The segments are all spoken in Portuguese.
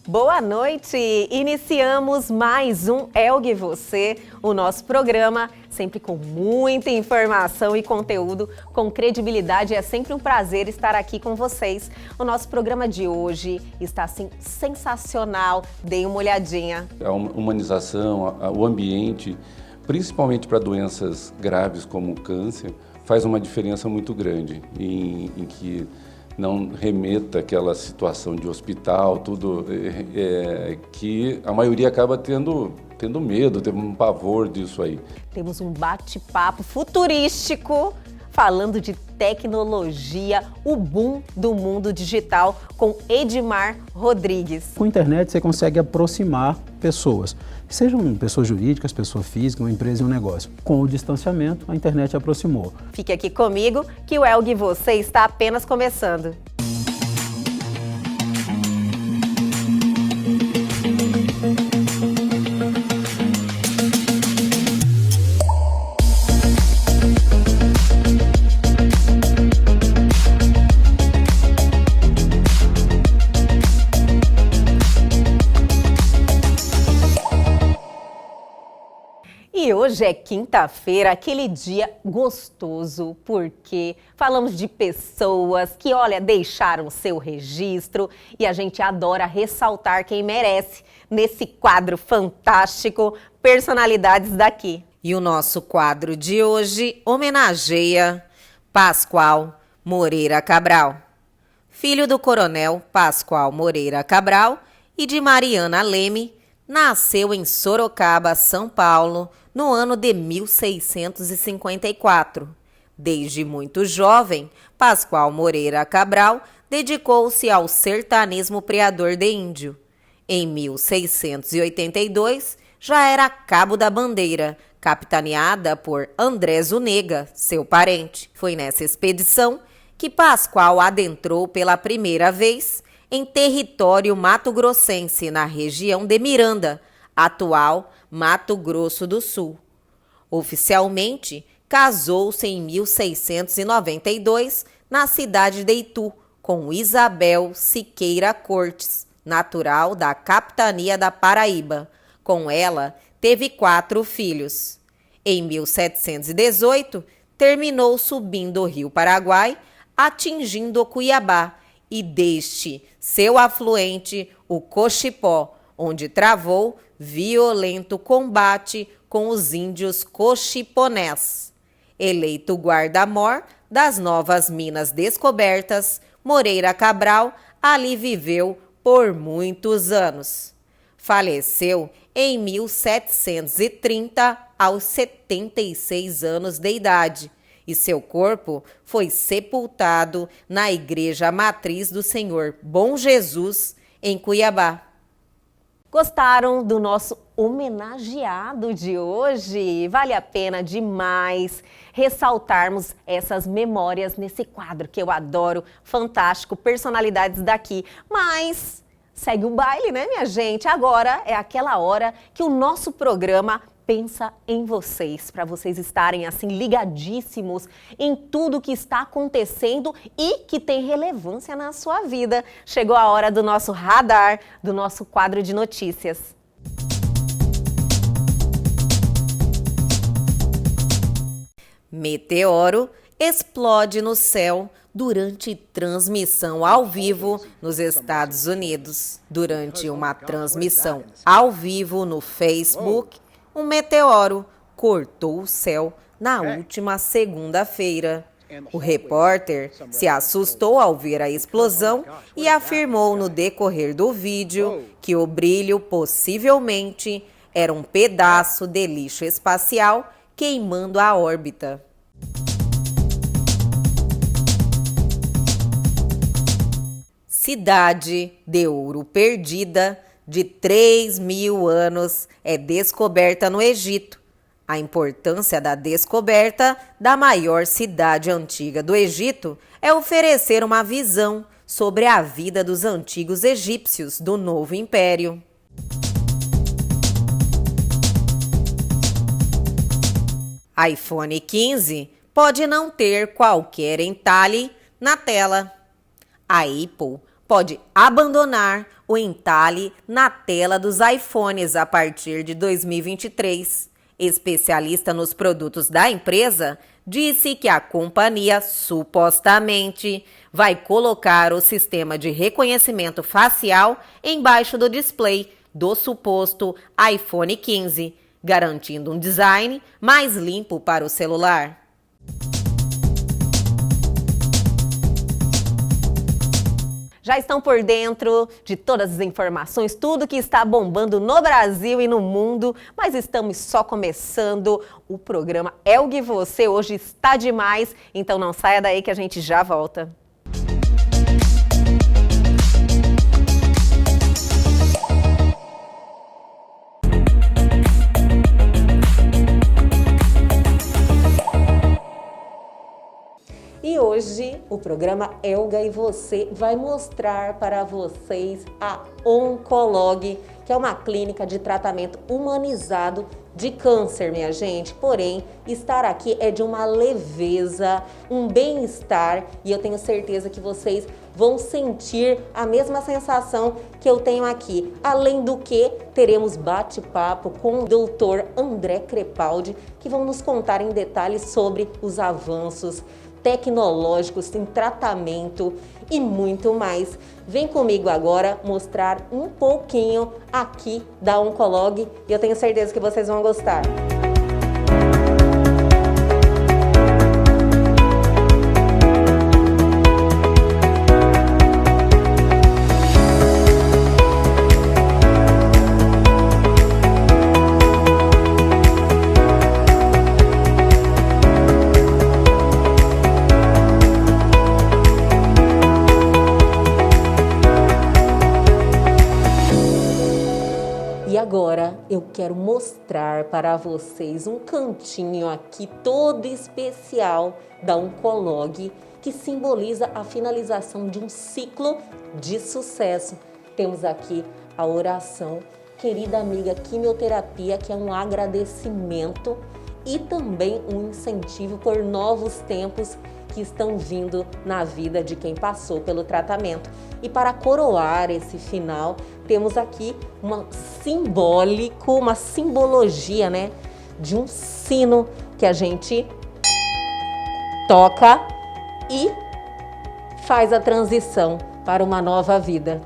Boa noite! Iniciamos mais um Elgue Você, o nosso programa, sempre com muita informação e conteúdo, com credibilidade. É sempre um prazer estar aqui com vocês. O nosso programa de hoje está, assim, sensacional. Deem uma olhadinha. A humanização, o ambiente, principalmente para doenças graves como o câncer, faz uma diferença muito grande em que não remeta àquela situação de hospital, tudo que a maioria acaba tendo medo, tendo um pavor disso aí. Temos um bate-papo futurístico falando de tecnologia, o boom do mundo digital, com Edmar Rodrigues. Com a internet você consegue aproximar pessoas, sejam pessoas jurídicas, pessoa física, uma empresa e um negócio. Com o distanciamento, a internet aproximou. Fique aqui comigo que o Elgue Você está apenas começando. E hoje é quinta-feira, aquele dia gostoso, porque falamos de pessoas que, olha, deixaram seu registro e a gente adora ressaltar quem merece nesse quadro fantástico, Personalidades daqui. E o nosso quadro de hoje homenageia Pascoal Moreira Cabral, filho do coronel Pascoal Moreira Cabral e de Mariana Leme. Nasceu em Sorocaba, São Paulo, no ano de 1654. Desde muito jovem, Pascoal Moreira Cabral dedicou-se ao sertanismo criador de índio. Em 1682, já era cabo da bandeira, capitaneada por André Zunega, seu parente. Foi nessa expedição que Pascoal adentrou pela primeira vez em território mato-grossense, na região de Miranda, atual Mato Grosso do Sul. Oficialmente, casou-se em 1692 na cidade de Itu, com Isabel Siqueira Cortes, natural da capitania da Paraíba. Com ela, teve 4 filhos. Em 1718, terminou subindo o Rio Paraguai, atingindo Cuiabá, e deste seu afluente, o Cochipó, onde travou violento combate com os índios cochiponés. Eleito guarda-mor das novas minas descobertas, Moreira Cabral ali viveu por muitos anos. Faleceu em 1730, aos 76 anos de idade, e seu corpo foi sepultado na Igreja Matriz do Senhor Bom Jesus, em Cuiabá. Gostaram do nosso homenageado de hoje? Vale a pena demais ressaltarmos essas memórias nesse quadro que eu adoro, fantástico, Personalidades daqui. Mas segue o baile, né, minha gente? Agora é aquela hora que o nosso programa pensa em vocês, para vocês estarem assim ligadíssimos em tudo que está acontecendo e que tem relevância na sua vida. Chegou a hora do nosso radar, do nosso quadro de notícias. Meteoro explode no céu durante transmissão ao vivo nos Estados Unidos. Durante uma transmissão ao vivo no Facebook, um meteoro cortou o céu na última segunda-feira. O repórter se assustou ao ver a explosão e afirmou no decorrer do vídeo que o brilho possivelmente era um pedaço de lixo espacial queimando a órbita. Cidade de Ouro Perdida, de 3.000 anos, é descoberta no Egito. A importância da descoberta da maior cidade antiga do Egito é oferecer uma visão sobre a vida dos antigos egípcios do Novo Império. iPhone 15 pode não ter qualquer entalhe na tela. A Apple pode abandonar o entalhe na tela dos iPhones a partir de 2023. Especialista nos produtos da empresa disse que a companhia supostamente vai colocar o sistema de reconhecimento facial embaixo do display do suposto iPhone 15, garantindo um design mais limpo para o celular. Já estão por dentro de todas as informações, tudo que está bombando no Brasil e no mundo, mas estamos só começando. O programa Elgue Você hoje está demais, então não saia daí que a gente já volta. E hoje o programa Elga e Você vai mostrar para vocês a Oncolog, que é uma clínica de tratamento humanizado de câncer, minha gente. Porém, estar aqui é de uma leveza, um bem-estar, e eu tenho certeza que vocês vão sentir a mesma sensação que eu tenho aqui. Além do que, teremos bate-papo com o Dr. André Crepaldi, que vão nos contar em detalhes sobre os avanços tecnológicos em tratamento e muito mais. Vem comigo agora mostrar um pouquinho aqui da Oncolog e eu tenho certeza que vocês vão gostar. Agora eu quero mostrar para vocês um cantinho aqui todo especial da Oncolog, que simboliza a finalização de um ciclo de sucesso. Temos aqui a oração, querida amiga, quimioterapia, que é um agradecimento e também um incentivo por novos tempos que estão vindo na vida de quem passou pelo tratamento. E para coroar esse final, temos aqui uma simbologia, né, de um sino que a gente toca e faz a transição para uma nova vida.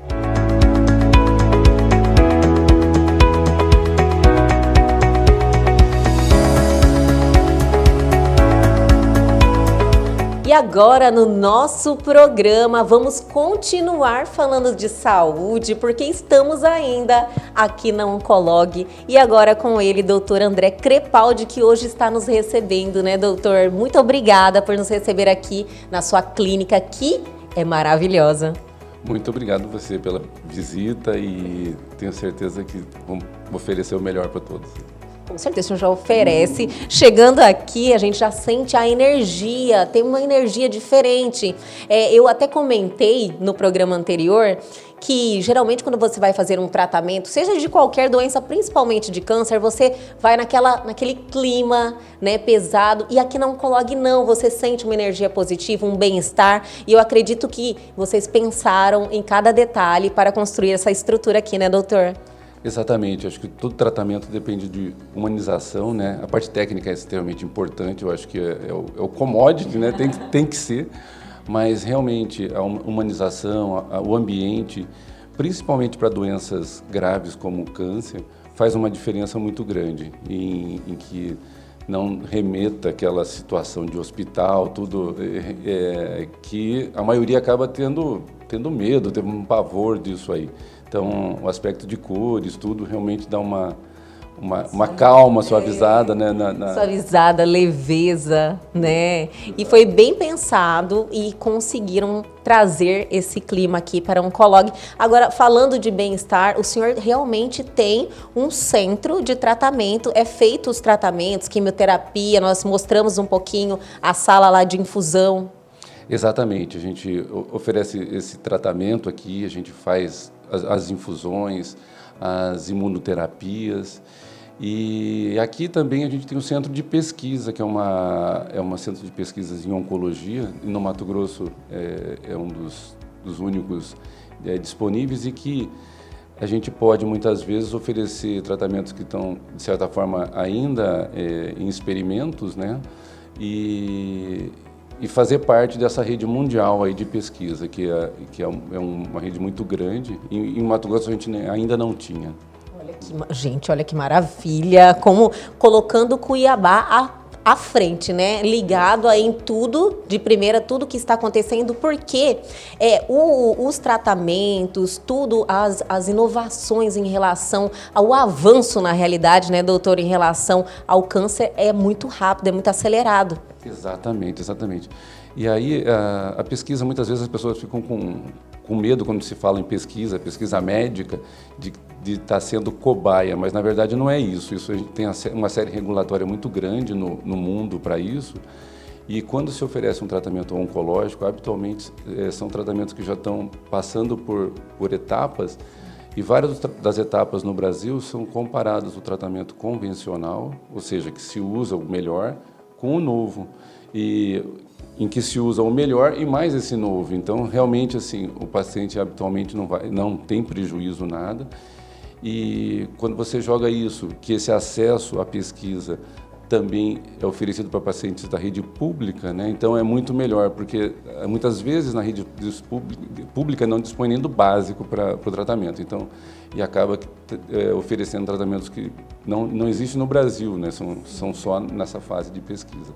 E agora no nosso programa vamos continuar falando de saúde, porque estamos ainda aqui na Oncolog e agora com ele, doutor André Crepaldi, que hoje está nos recebendo, né, doutor? Muito obrigada por nos receber aqui na sua clínica, que é maravilhosa. Muito obrigado você pela visita e tenho certeza que vamos oferecer o melhor para todos. Com certeza, o senhor já oferece. Chegando aqui, a gente já sente a energia, tem uma energia diferente. Eu até comentei no programa anterior que geralmente quando você vai fazer um tratamento, seja de qualquer doença, principalmente de câncer, você vai naquele clima, né, pesado, e aqui na Oncolog não, você sente uma energia positiva, um bem-estar, e eu acredito que vocês pensaram em cada detalhe para construir essa estrutura aqui, né, doutor? Exatamente, acho que todo tratamento depende de humanização, né? A parte técnica é extremamente importante, eu acho que é o commodity, né? Tem que ser, mas realmente a humanização, o ambiente, principalmente para doenças graves como o câncer, faz uma diferença muito grande em que não remeta àquela situação de hospital, tudo que a maioria acaba tendo medo, tendo um pavor disso aí. Então, o aspecto de cores, tudo realmente dá uma calma, suavizada, né? Suavizada, leveza, né? E foi bem pensado e conseguiram trazer esse clima aqui para a Oncolog. Agora, falando de bem-estar, o senhor realmente tem um centro de tratamento, é feito os tratamentos, quimioterapia, nós mostramos um pouquinho a sala lá de infusão. Exatamente, a gente oferece esse tratamento aqui, a gente faz as infusões, as imunoterapias. E aqui também a gente tem um centro de pesquisa, que é uma centro de pesquisas em oncologia, e no Mato Grosso é um dos únicos disponíveis, e que a gente pode muitas vezes oferecer tratamentos que estão, de certa forma, ainda em experimentos, né? E fazer parte dessa rede mundial aí de pesquisa, que é uma rede muito grande. Em Mato Grosso a gente ainda não tinha. Gente, olha que maravilha, como colocando Cuiabá à frente, né? Ligado aí em tudo, de primeira, tudo que está acontecendo, porque os tratamentos, tudo, as inovações em relação ao avanço na realidade, né, doutor, em relação ao câncer é muito rápido, é muito acelerado. Exatamente, exatamente. E aí a pesquisa, muitas vezes as pessoas ficam com medo quando se fala em pesquisa médica, de estar sendo cobaia, mas na verdade não é isso. Isso a gente tem uma série regulatória muito grande no mundo para isso, e quando se oferece um tratamento oncológico, habitualmente são tratamentos que já estão passando por etapas, e várias das etapas no Brasil são comparadas ao tratamento convencional, ou seja, que se usa o melhor, com o novo, e em que se usa o melhor e mais esse novo. Então, realmente, assim, o paciente habitualmente não tem prejuízo nada. E quando você joga isso, que esse acesso à pesquisa também é oferecido para pacientes da rede pública, né? Então é muito melhor, porque muitas vezes na rede pública não dispõe nem do básico para o tratamento. Então, e acaba oferecendo tratamentos que não existem no Brasil, né? São só nessa fase de pesquisa.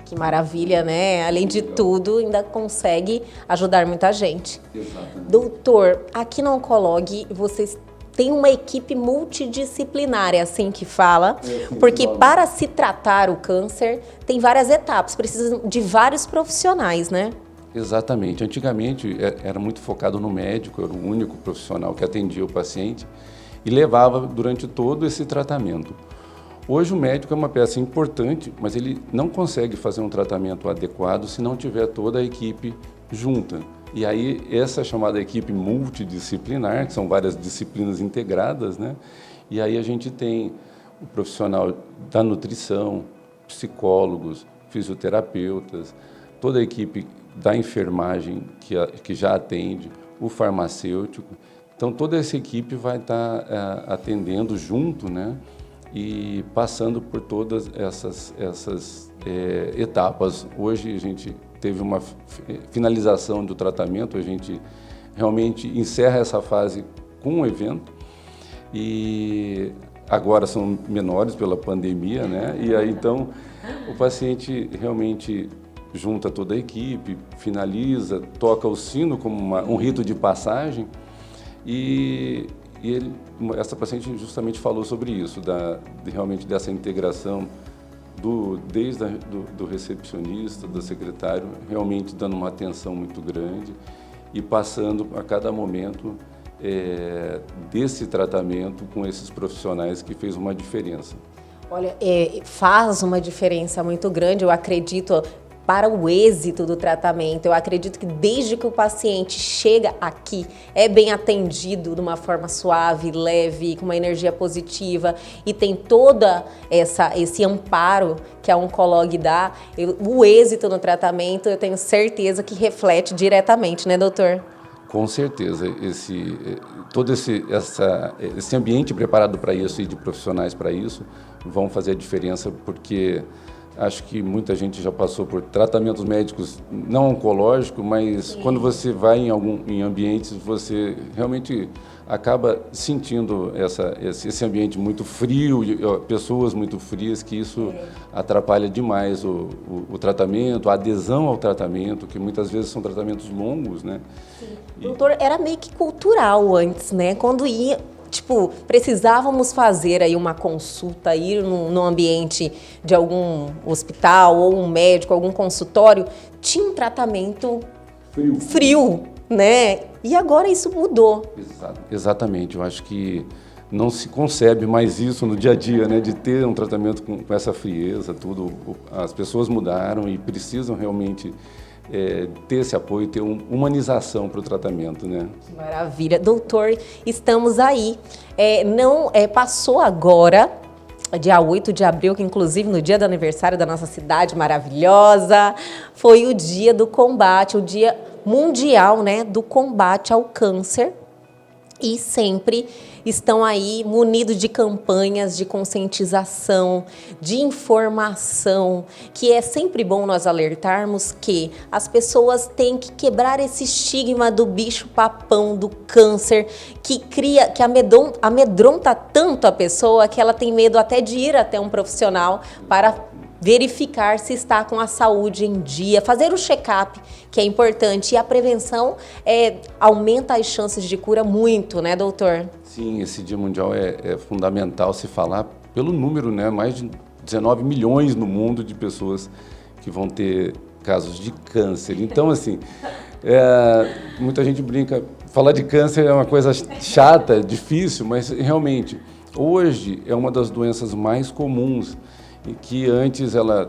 Que maravilha, né? Além de tudo, ainda consegue ajudar muita gente. Exatamente. Doutor, aqui na Oncolog, vocês têm uma equipe multidisciplinar, é assim que fala? Porque para se tratar o câncer, tem várias etapas, precisa de vários profissionais, né? Exatamente. Antigamente era muito focado no médico, era o único profissional que atendia o paciente e levava durante todo esse tratamento. Hoje o médico é uma peça importante, mas ele não consegue fazer um tratamento adequado se não tiver toda a equipe junta. E aí essa chamada equipe multidisciplinar, que são várias disciplinas integradas, né? E aí a gente tem o profissional da nutrição, psicólogos, fisioterapeutas, toda a equipe da enfermagem que já atende, o farmacêutico. Então toda essa equipe vai estar atendendo junto, né? E passando por todas essas etapas. Hoje a gente teve uma finalização do tratamento, a gente realmente encerra essa fase com um evento, e agora são menores pela pandemia, né? E aí então o paciente realmente junta toda a equipe, finaliza, toca o sino como um rito de passagem, e essa paciente justamente falou sobre isso, realmente dessa integração desde do recepcionista, do secretário, realmente dando uma atenção muito grande e passando a cada momento desse tratamento com esses profissionais, que fez uma diferença. Olha, faz uma diferença muito grande, eu acredito, para o êxito do tratamento. Eu acredito que desde que o paciente chega aqui, é bem atendido de uma forma suave, leve, com uma energia positiva, e tem toda esse amparo que a Oncolog dá, o êxito no tratamento, eu tenho certeza que reflete diretamente, né, doutor? Com certeza. Todo esse ambiente preparado para isso e de profissionais para isso vão fazer a diferença, porque acho que muita gente já passou por tratamentos médicos não oncológicos, mas sim, quando você vai em ambientes, você realmente acaba sentindo esse ambiente muito frio, pessoas muito frias, que isso atrapalha demais o tratamento, a adesão ao tratamento, que muitas vezes são tratamentos longos, né? Sim. Doutor, era meio que cultural antes, né? Quando ia... precisávamos fazer aí uma consulta, ir no ambiente de algum hospital ou um médico, algum consultório, tinha um tratamento frio, né? E agora isso mudou. Exatamente, eu acho que não se concebe mais isso no dia a dia, né? De ter um tratamento com essa frieza, tudo. As pessoas mudaram e precisam realmente ter esse apoio, ter uma humanização para o tratamento, né? Que maravilha. Doutor, estamos aí. Passou agora, dia 8 de abril, que inclusive no dia do aniversário da nossa cidade maravilhosa, foi o dia do combate, o dia mundial, né, do combate ao câncer. e sempre estão aí munidos de campanhas de conscientização, de informação, que é sempre bom nós alertarmos que as pessoas têm que quebrar esse estigma do bicho-papão, do câncer, que amedronta tanto a pessoa que ela tem medo até de ir até um profissional para verificar se está com a saúde em dia, fazer o check-up, que é importante, e a prevenção aumenta as chances de cura muito, né, doutor? Sim, esse Dia Mundial é fundamental se falar pelo número, né, mais de 19 milhões no mundo de pessoas que vão ter casos de câncer. Então, assim, muita gente brinca, falar de câncer é uma coisa chata, difícil, mas realmente, hoje é uma das doenças mais comuns, e que antes a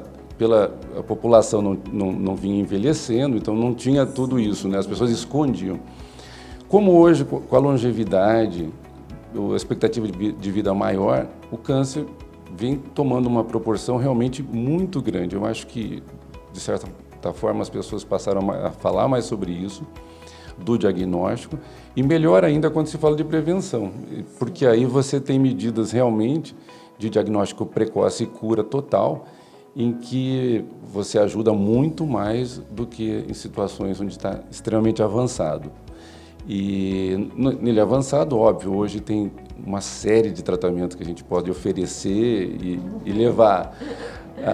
população não vinha envelhecendo, então não tinha tudo isso, né? As pessoas escondiam. Como hoje, com a longevidade, a expectativa de vida maior, o câncer vem tomando uma proporção realmente muito grande. Eu acho que, de certa forma, as pessoas passaram a falar mais sobre isso, do diagnóstico, e melhor ainda quando se fala de prevenção, porque aí você tem medidas realmente de diagnóstico precoce e cura total, em que você ajuda muito mais do que em situações onde está extremamente avançado. E nele avançado, óbvio, hoje tem uma série de tratamentos que a gente pode oferecer e levar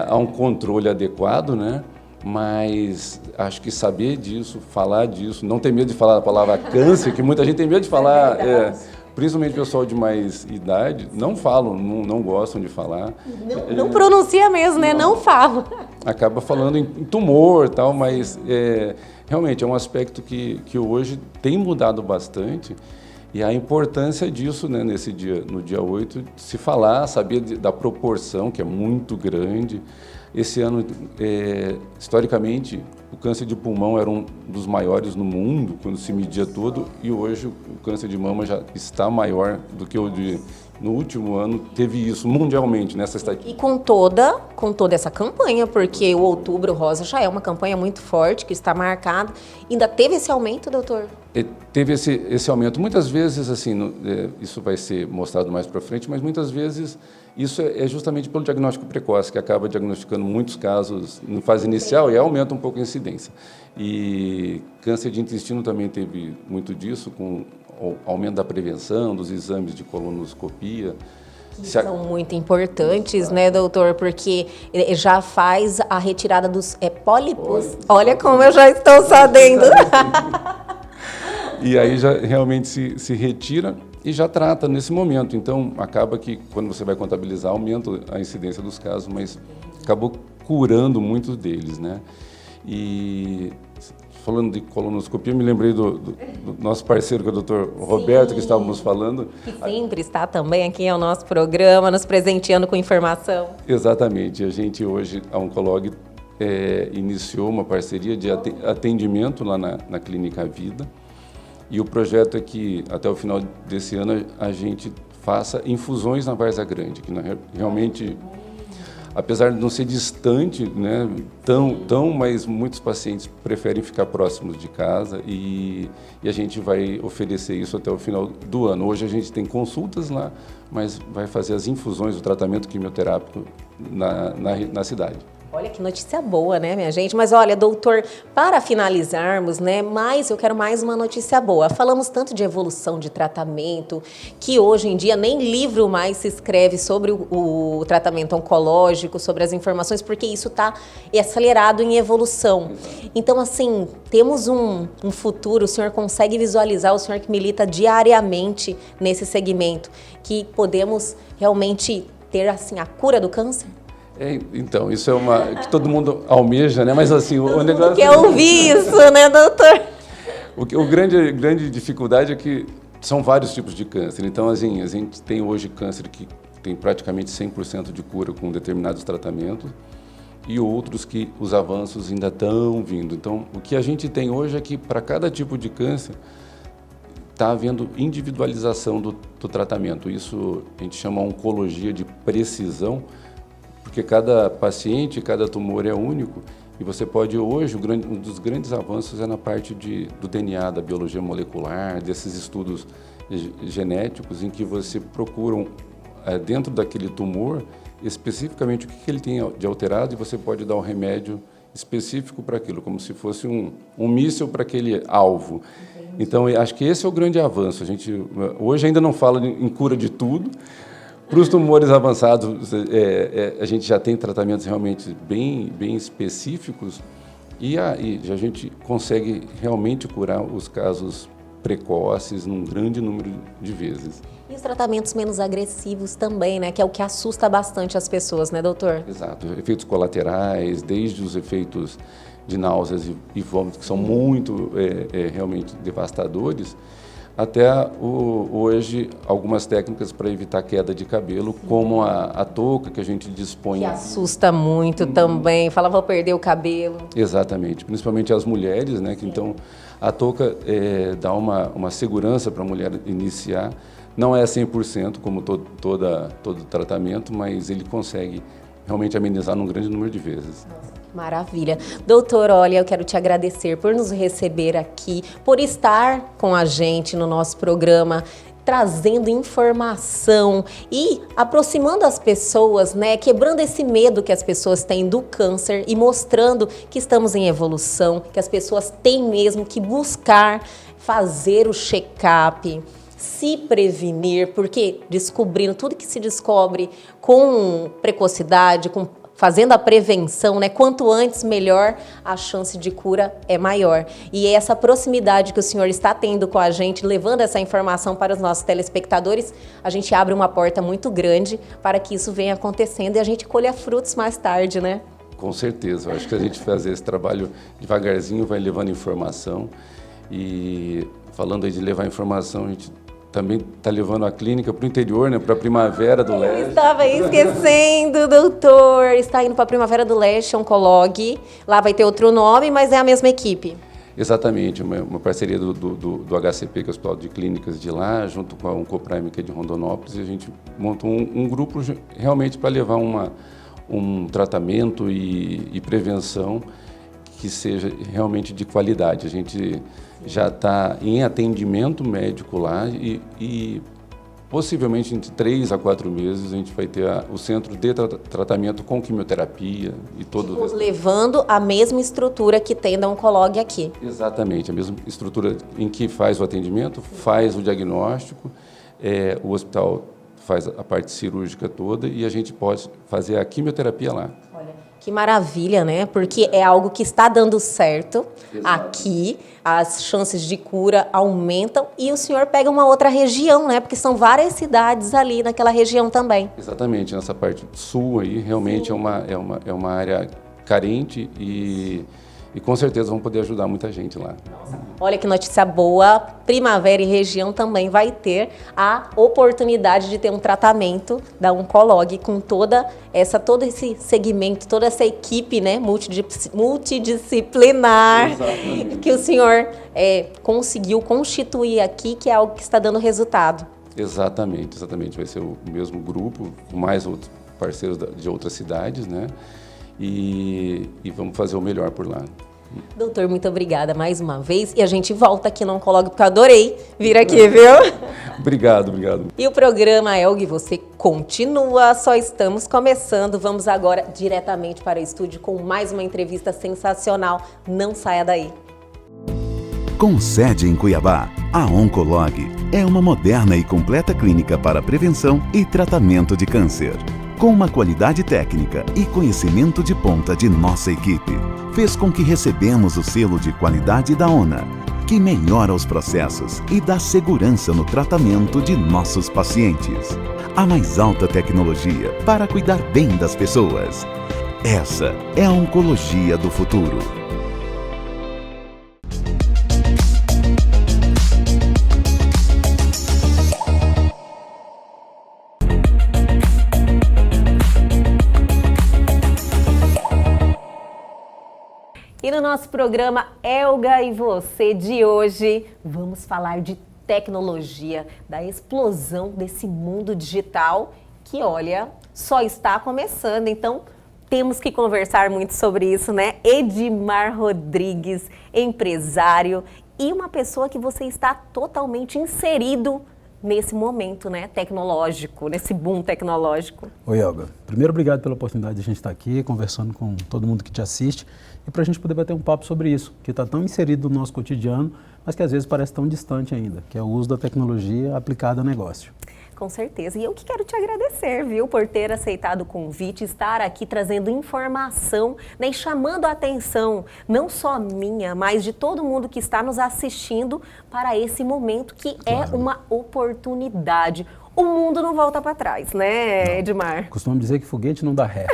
a um controle adequado, né? Mas acho que saber disso, falar disso, não ter medo de falar a palavra câncer, que muita gente tem medo de falar, principalmente o pessoal de mais idade, não falam, não gostam de falar. Não pronuncia mesmo, né? Não fala. Acaba falando em tumor e tal, mas realmente é um aspecto que hoje tem mudado bastante, e a importância disso, né, nesse dia, no dia 8, se falar, saber da proporção, que é muito grande. Esse ano, historicamente, o câncer de pulmão era um dos maiores no mundo, quando se media todo, e hoje o câncer de mama já está maior do que o no último ano teve isso mundialmente nessa estatística. E com toda essa campanha, porque o Outubro Rosa já é uma campanha muito forte, que está marcada. Ainda teve esse aumento, doutor? Teve esse aumento. Muitas vezes, assim, isso vai ser mostrado mais para frente, mas muitas vezes isso é justamente pelo diagnóstico precoce, que acaba diagnosticando muitos casos na fase inicial e aumenta um pouco a incidência. E câncer de intestino também teve muito disso, com o aumento da prevenção, dos exames de colonoscopia. Que são muito importantes, né, doutor? Porque já faz a retirada dos pólipos. Olha como eu já estou sabendo. E aí já realmente se retira e já trata nesse momento. Então, acaba que, quando você vai contabilizar, aumenta a incidência dos casos, mas acabou curando muitos deles, né? E falando de colonoscopia, me lembrei do nosso parceiro, que é o doutor Roberto, que estávamos falando. Que sempre está também aqui ao nosso programa, nos presenteando com informação. Exatamente. A gente hoje, a Oncolog, iniciou uma parceria de atendimento lá na Clínica Vida. E o projeto é que, até o final desse ano, a gente faça infusões na Várzea Grande, que realmente, apesar de não ser distante, né, mas muitos pacientes preferem ficar próximos de casa, e a gente vai oferecer isso até o final do ano. Hoje a gente tem consultas lá, mas vai fazer as infusões, o tratamento quimioterápico na cidade. Olha que notícia boa, né, minha gente? Mas olha, doutor, para finalizarmos, né, eu quero mais uma notícia boa. Falamos tanto de evolução de tratamento, que hoje em dia nem livro mais se escreve sobre o tratamento oncológico, sobre as informações, porque isso está acelerado em evolução. Então, assim, temos um futuro, o senhor consegue visualizar, o senhor que milita diariamente nesse segmento, que podemos realmente ter, assim, a cura do câncer? Então, isso é que todo mundo almeja, né? Mas assim, o negócio... Quer ouvir isso, né, doutor? O grande dificuldade é que são vários tipos de câncer. Então, assim, a gente tem hoje câncer que tem praticamente 100% de cura com determinados tratamentos, e outros que os avanços ainda estão vindo. Então, o que a gente tem hoje é que, para cada tipo de câncer, está havendo individualização do tratamento. Isso a gente chama oncologia de precisão, porque cada paciente, cada tumor é único, e você pode hoje, um dos grandes avanços é na parte do DNA, da biologia molecular, desses estudos genéticos em que você procura dentro daquele tumor especificamente o que ele tem de alterado e você pode dar um remédio específico para aquilo, como se fosse um míssil para aquele alvo. Então, eu acho que esse é o grande avanço. A gente hoje ainda não fala em cura de tudo. Para os tumores avançados, a gente já tem tratamentos realmente bem específicos e a gente consegue realmente curar os casos precoces num grande número de vezes. E os tratamentos menos agressivos também, né? Que é o que assusta bastante as pessoas, né, doutor? Exato. Efeitos colaterais, desde os efeitos de náuseas e vômitos, que são muito realmente devastadores, até hoje algumas técnicas para evitar queda de cabelo, como a touca que a gente dispõe. Que assusta muito também. Fala, vou perder o cabelo. Exatamente, principalmente as mulheres, né? Que então a touca dá uma segurança para a mulher iniciar. Não é 100% como todo tratamento, mas ele consegue realmente amenizar num grande número de vezes. Maravilha. Doutor, olha, eu quero te agradecer por nos receber aqui, por estar com a gente no nosso programa, trazendo informação e aproximando as pessoas, né, quebrando esse medo que as pessoas têm do câncer e mostrando que estamos em evolução, que as pessoas têm mesmo que buscar fazer o check-up, se prevenir, porque descobrindo tudo que se descobre com precocidade, fazendo a prevenção, né? Quanto antes, melhor, a chance de cura é maior. E essa proximidade que o senhor está tendo com a gente, levando essa informação para os nossos telespectadores, a gente abre uma porta muito grande para que isso venha acontecendo e a gente colha frutos mais tarde, né? Com certeza. Eu acho que a gente fazer esse trabalho devagarzinho vai levando informação. E falando aí de levar informação, a gente também está levando a clínica para o interior, né, para a Primavera do Leste. Eu estava esquecendo, doutor. Está indo para a Primavera do Leste, Oncolog. Lá vai ter outro nome, mas é a mesma equipe. Exatamente, uma parceria do HCP, que é o Hospital de Clínicas de lá, junto com a Oncoprime, que é de Rondonópolis, e a gente montou um grupo realmente para levar um tratamento e prevenção que seja realmente de qualidade. A gente já está em atendimento médico lá e possivelmente entre 3 a 4 meses a gente vai ter o centro de tratamento com quimioterapia e todo o resto. Levando a mesma estrutura que tem da Oncolog aqui. Exatamente, a mesma estrutura em que faz o atendimento, faz o diagnóstico, o hospital faz a parte cirúrgica toda e a gente pode fazer a quimioterapia lá. Que maravilha, né? Porque é algo que está dando certo. Exato. Aqui, as chances de cura aumentam e o senhor pega uma outra região, né? Porque são várias cidades ali naquela região também. Exatamente, nessa parte sul aí realmente é uma área carente e com certeza vão poder ajudar muita gente lá. Olha que notícia boa, Primavera e região também vai ter a oportunidade de ter um tratamento da Oncolog com todo esse segmento, toda essa equipe, né, multidisciplinar. Exatamente. Que o senhor conseguiu constituir aqui, que é algo que está dando resultado. Exatamente. Vai ser o mesmo grupo, com mais outros parceiros de outras cidades, né? E vamos fazer o melhor por lá. Doutor, muito obrigada mais uma vez. E a gente volta aqui no Oncolog, porque eu adorei vir aqui, viu? Obrigado. E o programa Elg Você continua, só estamos começando. Vamos agora diretamente para o estúdio com mais uma entrevista sensacional. Não saia daí. Com sede em Cuiabá, a Oncolog é uma moderna e completa clínica para prevenção e tratamento de câncer. Com uma qualidade técnica e conhecimento de ponta de nossa equipe, fez com que recebemos o selo de qualidade da ONA, que melhora os processos e dá segurança no tratamento de nossos pacientes. A mais alta tecnologia para cuidar bem das pessoas. Essa é a oncologia do futuro. E no nosso programa Elga e Você de hoje, vamos falar de tecnologia, da explosão desse mundo digital que, olha, só está começando. Então, temos que conversar muito sobre isso, né? Edmar Rodrigues, empresário e uma pessoa que você está totalmente inserido nesse momento, né, tecnológico, nesse boom tecnológico. Oi, Olga. Primeiro, obrigado pela oportunidade de a gente estar aqui conversando com todo mundo que te assiste e para a gente poder bater um papo sobre isso, que está tão inserido no nosso cotidiano, mas que às vezes parece tão distante ainda, que é o uso da tecnologia aplicada a negócio. Com certeza. E eu que quero te agradecer, viu, por ter aceitado o convite, estar aqui trazendo informação, né, e chamando a atenção, não só minha, mas de todo mundo que está nos assistindo para esse momento que é uma oportunidade. O mundo não volta para trás, né, Edmar? Costumo dizer que foguete não dá ré.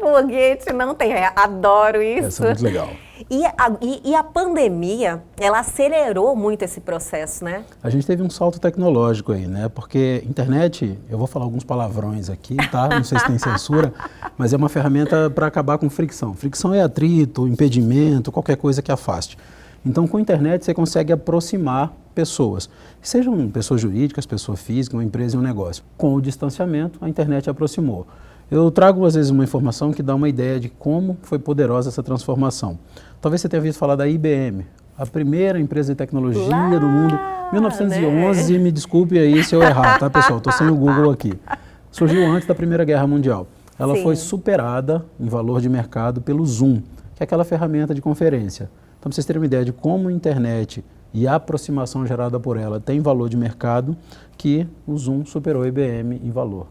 Foguete não tem ré. Adoro isso. Essa é muito legal. E a pandemia, ela acelerou muito esse processo, né? A gente teve um salto tecnológico aí, né? Porque internet, eu vou falar alguns palavrões aqui, tá? Não sei se tem censura, mas é uma ferramenta para acabar com fricção. Fricção é atrito, impedimento, qualquer coisa que afaste. Então, com a internet, você consegue aproximar pessoas, sejam pessoas jurídicas, pessoa física, uma empresa e um negócio. Com o distanciamento, a internet aproximou. Eu trago, às vezes, uma informação que dá uma ideia de como foi poderosa essa transformação. Talvez você tenha ouvido falar da IBM, a primeira empresa de tecnologia do mundo, 1911, né? Me desculpe aí se eu errar, tá, pessoal? Estou sem o Google aqui. Surgiu antes da Primeira Guerra Mundial. Ela foi superada em valor de mercado pelo Zoom, que é aquela ferramenta de conferência. Então, para vocês terem uma ideia de como a internet e a aproximação gerada por ela tem valor de mercado, que o Zoom superou a IBM em valor.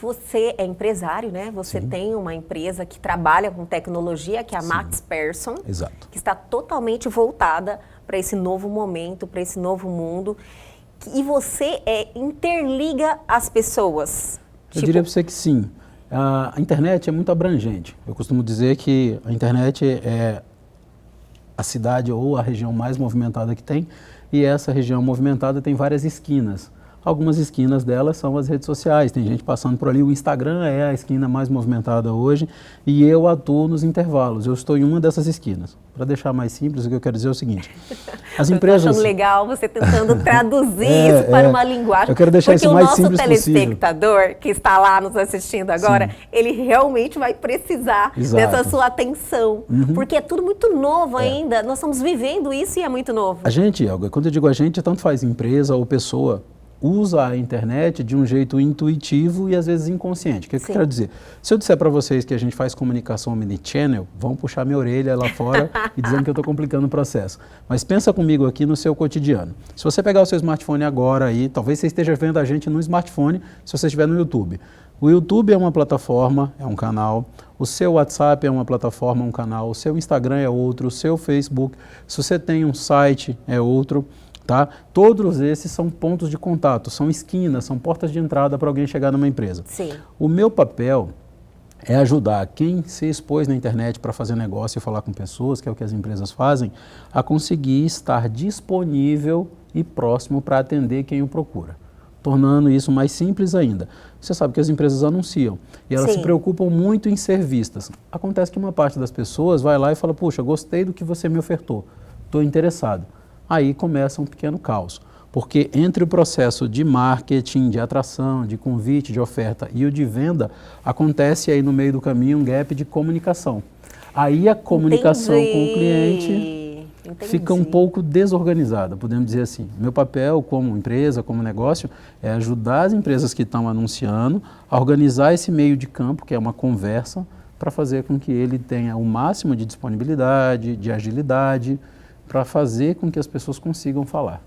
Você é empresário, né? Você tem uma empresa que trabalha com tecnologia, que é a Max Persson. Exato. Que está totalmente voltada para esse novo momento, para esse novo mundo. E você interliga as pessoas. Eu diria para você que sim. A internet é muito abrangente. Eu costumo dizer que a internet é a cidade ou a região mais movimentada que tem, e essa região movimentada tem várias esquinas. Algumas esquinas delas são as redes sociais, tem gente passando por ali, o Instagram é a esquina mais movimentada hoje e eu atuo nos intervalos, eu estou em uma dessas esquinas. Para deixar mais simples, o que eu quero dizer é o seguinte, as empresas... Eu estou achando legal você tentando traduzir isso para uma linguagem, eu quero deixar isso mais simples possível. Porque o nosso telespectador que está lá nos assistindo agora, ele realmente vai precisar dessa sua atenção, porque é tudo muito novo ainda, nós estamos vivendo isso e é muito novo. A gente, Elga, quando eu digo a gente, tanto faz empresa ou pessoa, usa a internet de um jeito intuitivo e às vezes inconsciente. O que eu quero dizer? Se eu disser para vocês que a gente faz comunicação omnichannel, vão puxar minha orelha lá fora e dizendo que eu estou complicando o processo. Mas pensa comigo aqui no seu cotidiano. Se você pegar o seu smartphone agora aí, talvez você esteja vendo a gente no smartphone, se você estiver no YouTube. O YouTube é uma plataforma, é um canal, o seu WhatsApp é uma plataforma, um canal, o seu Instagram é outro, o seu Facebook, se você tem um site é outro. Tá? Todos esses são pontos de contato, são esquinas, são portas de entrada para alguém chegar numa empresa. Sim. O meu papel é ajudar quem se expôs na internet para fazer negócio e falar com pessoas, que é o que as empresas fazem, a conseguir estar disponível e próximo para atender quem o procura, tornando isso mais simples ainda. Você sabe que as empresas anunciam e elas se preocupam muito em ser vistas. Acontece que uma parte das pessoas vai lá e fala, puxa, gostei do que você me ofertou, estou interessado. Aí começa um pequeno caos, porque entre o processo de marketing, de atração, de convite, de oferta e o de venda, acontece aí no meio do caminho um gap de comunicação. Aí a comunicação com o cliente fica um pouco desorganizada, podemos dizer assim. Meu papel como empresa, como negócio, é ajudar as empresas que estão anunciando a organizar esse meio de campo, que é uma conversa, para fazer com que ele tenha o máximo de disponibilidade, de agilidade, para fazer com que as pessoas consigam falar.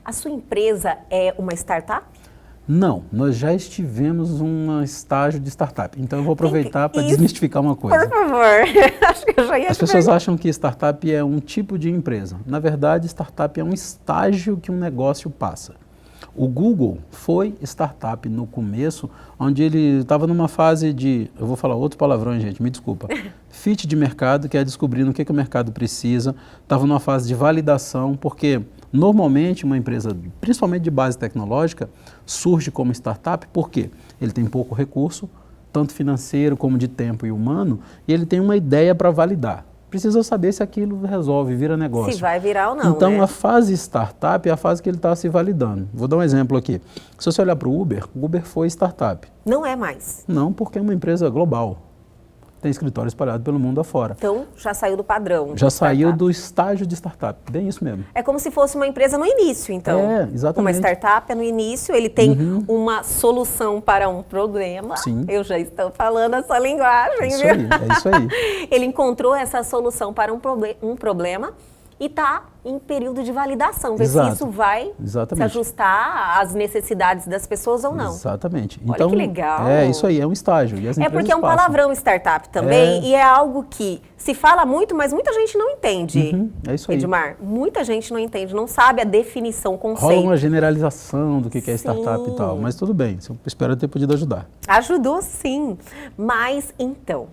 A sua empresa é uma startup? Não, nós já estivemos num estágio de startup. Então eu vou aproveitar para desmistificar uma coisa. Por favor, acho que eu já ia As pessoas acham que startup é um tipo de empresa. Na verdade, startup é um estágio que um negócio passa. O Google foi startup no começo, onde ele estava numa fase de, eu vou falar outros palavrões, gente, me desculpa, fit de mercado, que é descobrindo o que o mercado precisa, estava numa fase de validação, porque normalmente uma empresa, principalmente de base tecnológica, surge como startup, porque ele tem pouco recurso, tanto financeiro como de tempo e humano, e ele tem uma ideia para validar. Precisa saber se aquilo resolve, vira negócio. Se vai virar ou não, Então, né? a fase startup é a fase que ele está se validando. Vou dar um exemplo aqui. Se você olhar para o Uber foi startup. Não é mais. Não, porque é uma empresa global. tem escritório espalhado pelo mundo afora. Então, já saiu do padrão. Já saiu do estágio de startup, bem isso mesmo. É como se fosse uma empresa no início, então. É, exatamente. Uma startup é no início, ele tem uma solução para um problema. Sim. Eu já estou falando a sua linguagem, Isso viu? aí, é isso aí. Ele encontrou essa solução para um problema e está em período de validação, ver se Exato. isso vai Exatamente. se ajustar às necessidades das pessoas ou não. Exatamente. Olha Então, que legal. É isso aí, é um estágio. E as É empresas porque é um passam. palavrão startup também e é algo que se fala muito, mas muita gente não entende. É isso aí. Edmar, muita gente não entende, não sabe a definição, o conceito. Rola uma generalização do que é startup Sim. e tal, mas tudo bem, eu espero ter podido ajudar. Ajudou sim, mas então,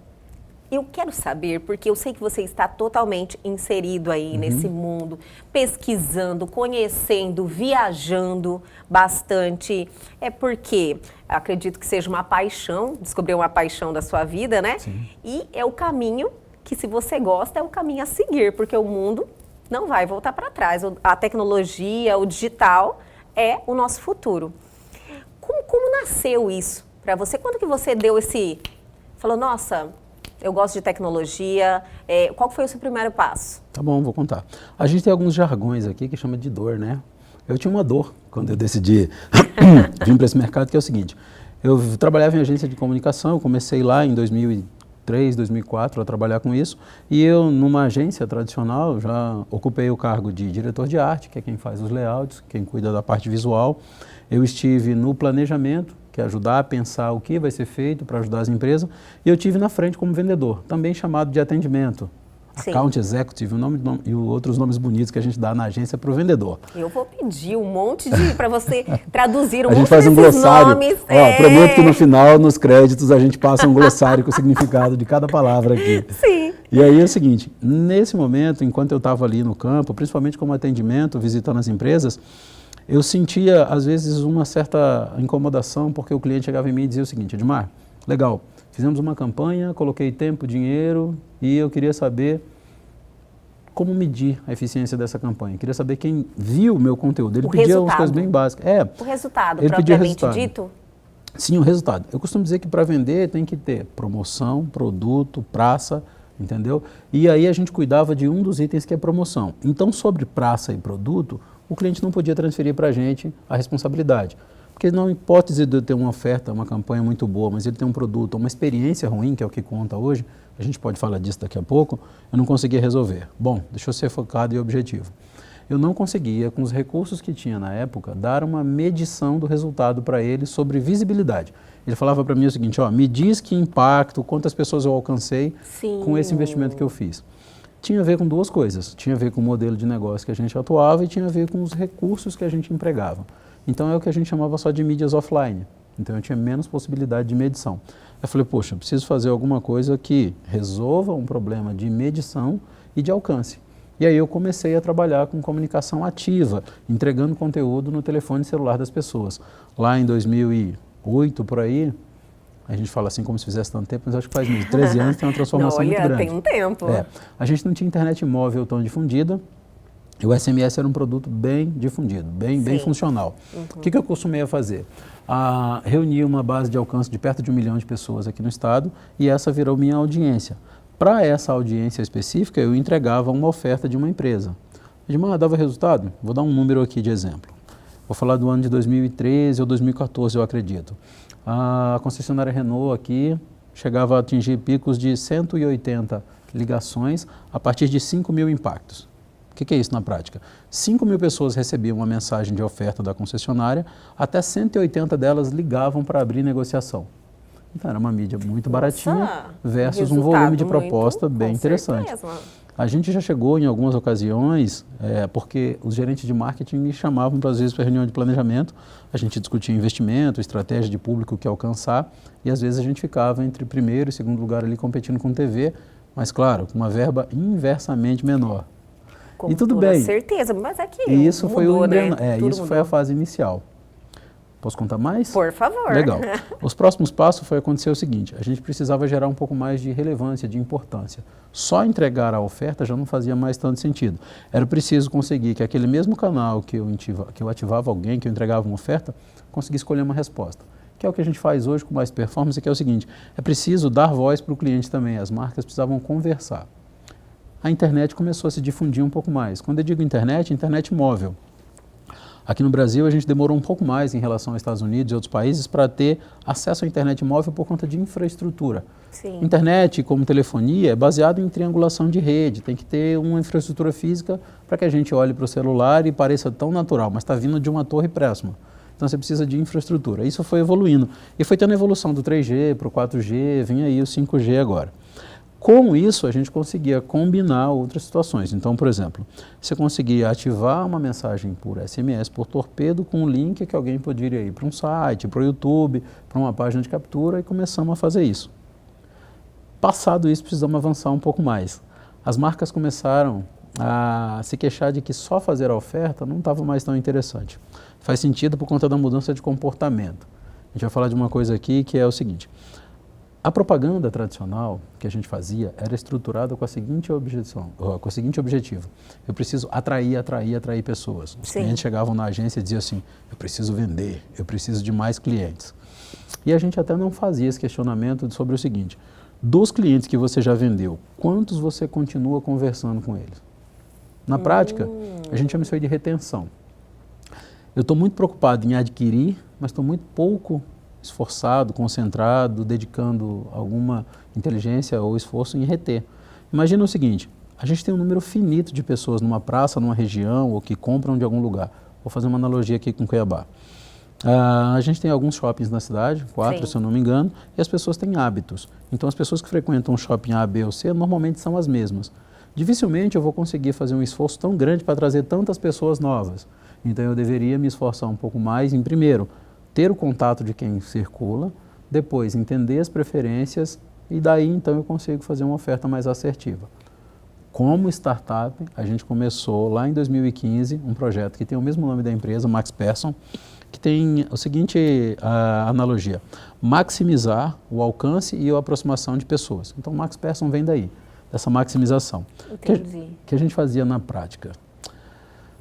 eu quero saber, porque eu sei que você está totalmente inserido aí nesse mundo, pesquisando, conhecendo, viajando bastante. É porque acredito que seja uma paixão, descobrir uma paixão da sua vida, né? Sim. E é o caminho que, se você gosta, é o caminho a seguir, porque o mundo não vai voltar para trás. A tecnologia, o digital é o nosso futuro. Como nasceu isso para você? Quando que você deu esse... Falou, nossa, eu gosto de tecnologia. Qual foi o seu primeiro passo? Tá bom, vou contar. A gente tem alguns jargões aqui que chama de dor, né? Eu tinha uma dor quando eu decidi vir para esse mercado, que é o seguinte. Eu trabalhava em agência de comunicação, eu comecei lá em 2003, 2004 a trabalhar com isso. E eu, numa agência tradicional, já ocupei o cargo de diretor de arte, que é quem faz os layouts, quem cuida da parte visual. Eu estive no planejamento, que é ajudar a pensar o que vai ser feito para ajudar as empresas, e eu estive na frente como vendedor, também chamado de atendimento. Sim. Account Executive, e outros nomes bonitos que a gente dá na agência para o vendedor. Eu vou pedir um monte de... para você traduzir um A gente monte faz um desses glossário. nomes. Ó, prometo que no final, nos créditos, a gente passa um glossário com o significado de cada palavra aqui. Sim. E aí é o seguinte, nesse momento, enquanto eu estava ali no campo, principalmente como atendimento, visitando as empresas, eu sentia, às vezes, uma certa incomodação, porque o cliente chegava em mim e dizia o seguinte: Edmar, legal, fizemos uma campanha, coloquei tempo, dinheiro, e eu queria saber como medir a eficiência dessa campanha. Queria saber quem viu o meu conteúdo. Ele pedia umas coisas bem básicas. O resultado, ele pedia propriamente resultado. dito? Sim, o resultado. Eu costumo dizer que para vender tem que ter promoção, produto, praça, entendeu? E aí a gente cuidava de um dos itens que é promoção. Então, sobre praça e produto, o cliente não podia transferir para a gente a responsabilidade. Porque na hipótese de eu ter uma oferta, uma campanha muito boa, mas ele tem um produto, uma experiência ruim, que é o que conta hoje, a gente pode falar disso daqui a pouco, eu não conseguia resolver. Bom, deixa eu ser focado e objetivo. Eu não conseguia, com os recursos que tinha na época, dar uma medição do resultado para ele sobre visibilidade. Ele falava para mim o seguinte: ó, me diz que impacto, quantas pessoas eu alcancei com esse investimento que eu fiz. Tinha a ver com duas coisas. Tinha a ver com o modelo de negócio que a gente atuava e tinha a ver com os recursos que a gente empregava. Então é o que a gente chamava só de mídias offline. Então eu tinha menos possibilidade de medição. Eu falei, poxa, eu preciso fazer alguma coisa que resolva um problema de medição e de alcance. E aí eu comecei a trabalhar com comunicação ativa, entregando conteúdo no telefone celular das pessoas. Lá em 2008, por aí, a gente fala assim como se fizesse tanto tempo, mas acho que faz mesmo 13 anos, tem uma transformação muito grande. Tem um tempo. A gente não tinha internet móvel tão difundida, e o SMS era um produto bem difundido, bem funcional. O que eu costumei a fazer? Reuni uma base de alcance de perto de 1 milhão de pessoas aqui no estado, e essa virou minha audiência. Para essa audiência específica, eu entregava uma oferta de uma empresa. Edmar, dava resultado? Vou dar um número aqui de exemplo. Vou falar do ano de 2013 ou 2014, eu acredito. A concessionária Renault aqui chegava a atingir picos de 180 ligações a partir de 5 mil impactos. O que é isso na prática? 5 mil pessoas recebiam uma mensagem de oferta da concessionária, até 180 delas ligavam para abrir negociação. Então era uma mídia muito baratinha versus um volume de proposta bem interessante. Certeza. A gente já chegou em algumas ocasiões, porque os gerentes de marketing me chamavam às vezes para reunião de planejamento, a gente discutia investimento, estratégia de público que alcançar, e às vezes a gente ficava entre primeiro e segundo lugar ali competindo com TV, mas claro, com uma verba inversamente menor. Com e tudo toda bem. certeza, mas é que E isso mudou, foi o né? isso foi a fase inicial. Posso contar mais? Por favor. Legal. Os próximos passos foi acontecer o seguinte: a gente precisava gerar um pouco mais de relevância, de importância. Só entregar a oferta já não fazia mais tanto sentido. Era preciso conseguir que aquele mesmo canal que eu ativava alguém, que eu entregava uma oferta, conseguisse escolher uma resposta. que é o que a gente faz hoje com mais performance, que é o seguinte, é preciso dar voz para o cliente também, as marcas precisavam conversar. A internet começou a se difundir um pouco mais. Quando eu digo internet, internet móvel. Aqui no Brasil a gente demorou um pouco mais em relação aos Estados Unidos e outros países para ter acesso à internet móvel por conta de infraestrutura. Sim. Internet, como telefonia, é baseado em triangulação de rede, tem que ter uma infraestrutura física para que a gente olhe para o celular e pareça tão natural, mas está vindo de uma torre próxima. Então você precisa de infraestrutura. Isso foi evoluindo. E foi tendo a evolução do 3G para o 4G, vem aí o 5G agora. Com isso, a gente conseguia combinar outras situações. Então, por exemplo, você conseguia ativar uma mensagem por SMS, por torpedo, com um link que alguém poderia ir para um site, para o YouTube, para uma página de captura, e começamos a fazer isso. Passado isso, precisamos avançar um pouco mais. As marcas começaram a se queixar de que só fazer a oferta não estava mais tão interessante. Faz sentido por conta da mudança de comportamento. A gente vai falar de uma coisa aqui que é o seguinte. A propaganda tradicional que a gente fazia era estruturada com a seguinte objetivo. Eu preciso atrair pessoas. Os clientes chegavam na agência e diziam assim, eu preciso vender, eu preciso de mais clientes. E a gente até não fazia esse questionamento sobre o seguinte, dos clientes que você já vendeu, quantos você continua conversando com eles? Na prática, a gente chama isso aí de retenção. Eu estou muito preocupado em adquirir, mas estou muito pouco esforçado, concentrado, dedicando alguma inteligência ou esforço em reter. Imagina o seguinte, a gente tem um número finito de pessoas numa praça, numa região, ou que compram de algum lugar. Vou fazer uma analogia aqui com Cuiabá. A gente tem alguns shoppings na cidade, 4 se eu não me engano, e as pessoas têm hábitos. Então as pessoas que frequentam o shopping A, B ou C normalmente são as mesmas. Dificilmente eu vou conseguir fazer um esforço tão grande para trazer tantas pessoas novas. Então eu deveria me esforçar um pouco mais em, primeiro, ter o contato de quem circula, depois entender as preferências e daí então eu consigo fazer uma oferta mais assertiva. Como startup, a gente começou lá em 2015 um projeto que tem o mesmo nome da empresa, Max Person, que tem o seguinte analogia, maximizar o alcance e a aproximação de pessoas. Então Max Person vem daí, dessa maximização. Entendi. Que a gente fazia na prática.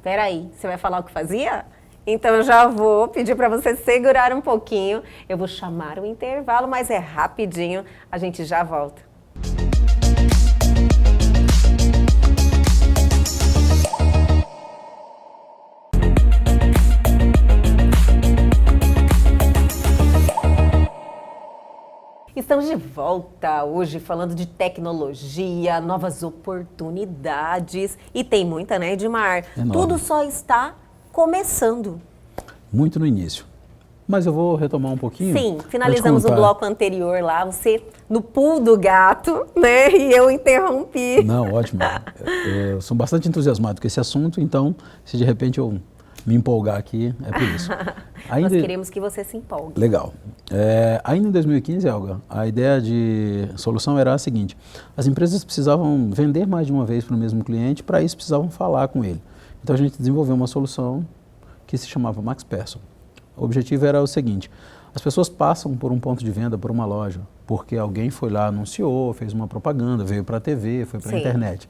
Peraí, você vai falar o que fazia? Então eu já vou pedir para você segurar um pouquinho. Eu vou chamar o intervalo, mas é rapidinho. A gente já volta. Estamos de volta hoje falando de tecnologia, novas oportunidades e tem muita, né, Edmar? Enorme. Tudo só está começando. Muito no início. Mas eu vou retomar um pouquinho. Sim, finalizamos o contar. bloco anterior lá, você no pulo do gato, né? E eu interrompi. Não, ótimo. Eu sou bastante entusiasmado com esse assunto, então, se de repente eu me empolgar aqui, é por isso. Nós queremos que você se empolgue. Legal. Ainda em 2015, Elga, a ideia de solução era a seguinte, as empresas precisavam vender mais de uma vez para o mesmo cliente, para isso precisavam falar com ele. Então a gente desenvolveu uma solução que se chamava Max Person. O objetivo era o seguinte, as pessoas passam por um ponto de venda, por uma loja, porque alguém foi lá, anunciou, fez uma propaganda, veio para a TV, foi para a internet.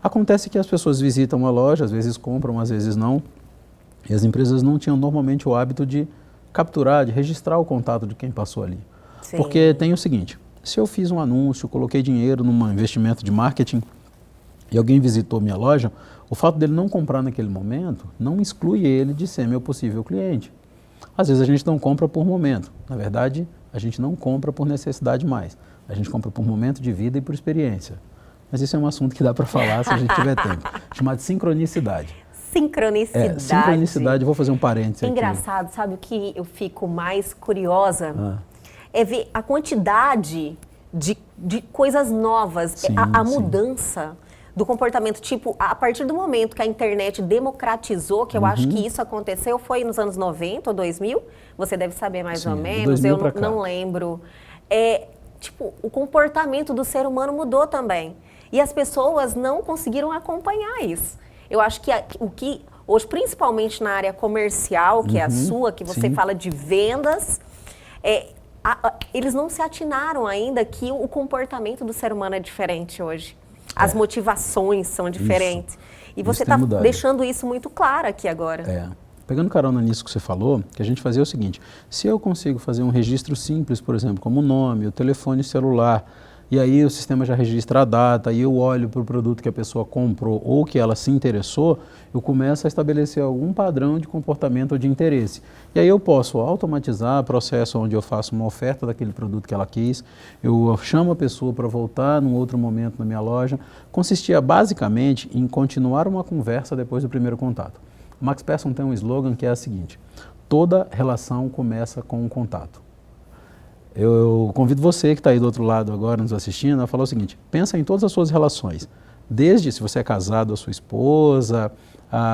Acontece que as pessoas visitam a loja, às vezes compram, às vezes não, e as empresas não tinham normalmente o hábito de capturar, de registrar o contato de quem passou ali. Sim. Porque tem o seguinte, se eu fiz um anúncio, coloquei dinheiro num investimento de marketing e alguém visitou minha loja, o fato dele não comprar naquele momento não exclui ele de ser meu possível cliente. Às vezes a gente não compra por momento, na verdade a gente não compra por necessidade mais, a gente compra por momento de vida e por experiência. Mas isso é um assunto que dá para falar se a gente tiver tempo, chamado sincronicidade. Sincronicidade. Sincronicidade, vou fazer um parênteses aqui. Engraçado, sabe o que eu fico mais curiosa? É ver a quantidade de coisas novas, Sim, a mudança do comportamento. Tipo, a partir do momento que a internet democratizou, que eu acho que isso aconteceu, foi nos anos 90 ou 2000? Você deve saber mais ou menos, eu não lembro. Tipo, o comportamento do ser humano mudou também. E as pessoas não conseguiram acompanhar isso. Eu acho que o que hoje, principalmente na área comercial, que é a sua, que você fala de vendas, eles não se atinaram ainda que o comportamento do ser humano é diferente hoje. As motivações são diferentes. E você está deixando isso muito claro aqui agora. Pegando carona nisso que você falou, que a gente fazia o seguinte, se eu consigo fazer um registro simples, por exemplo, como o nome, o telefone celular, e aí o sistema já registra a data, e eu olho para o produto que a pessoa comprou ou que ela se interessou, eu começo a estabelecer algum padrão de comportamento ou de interesse. E aí eu posso automatizar o processo onde eu faço uma oferta daquele produto que ela quis, eu chamo a pessoa para voltar num outro momento na minha loja. Consistia basicamente em continuar uma conversa depois do primeiro contato. O Max Persson tem um slogan que é o seguinte: toda relação começa com um contato. Eu convido você que está aí do outro lado agora nos assistindo a falar o seguinte: pensa em todas as suas relações, desde se você é casado, a sua esposa,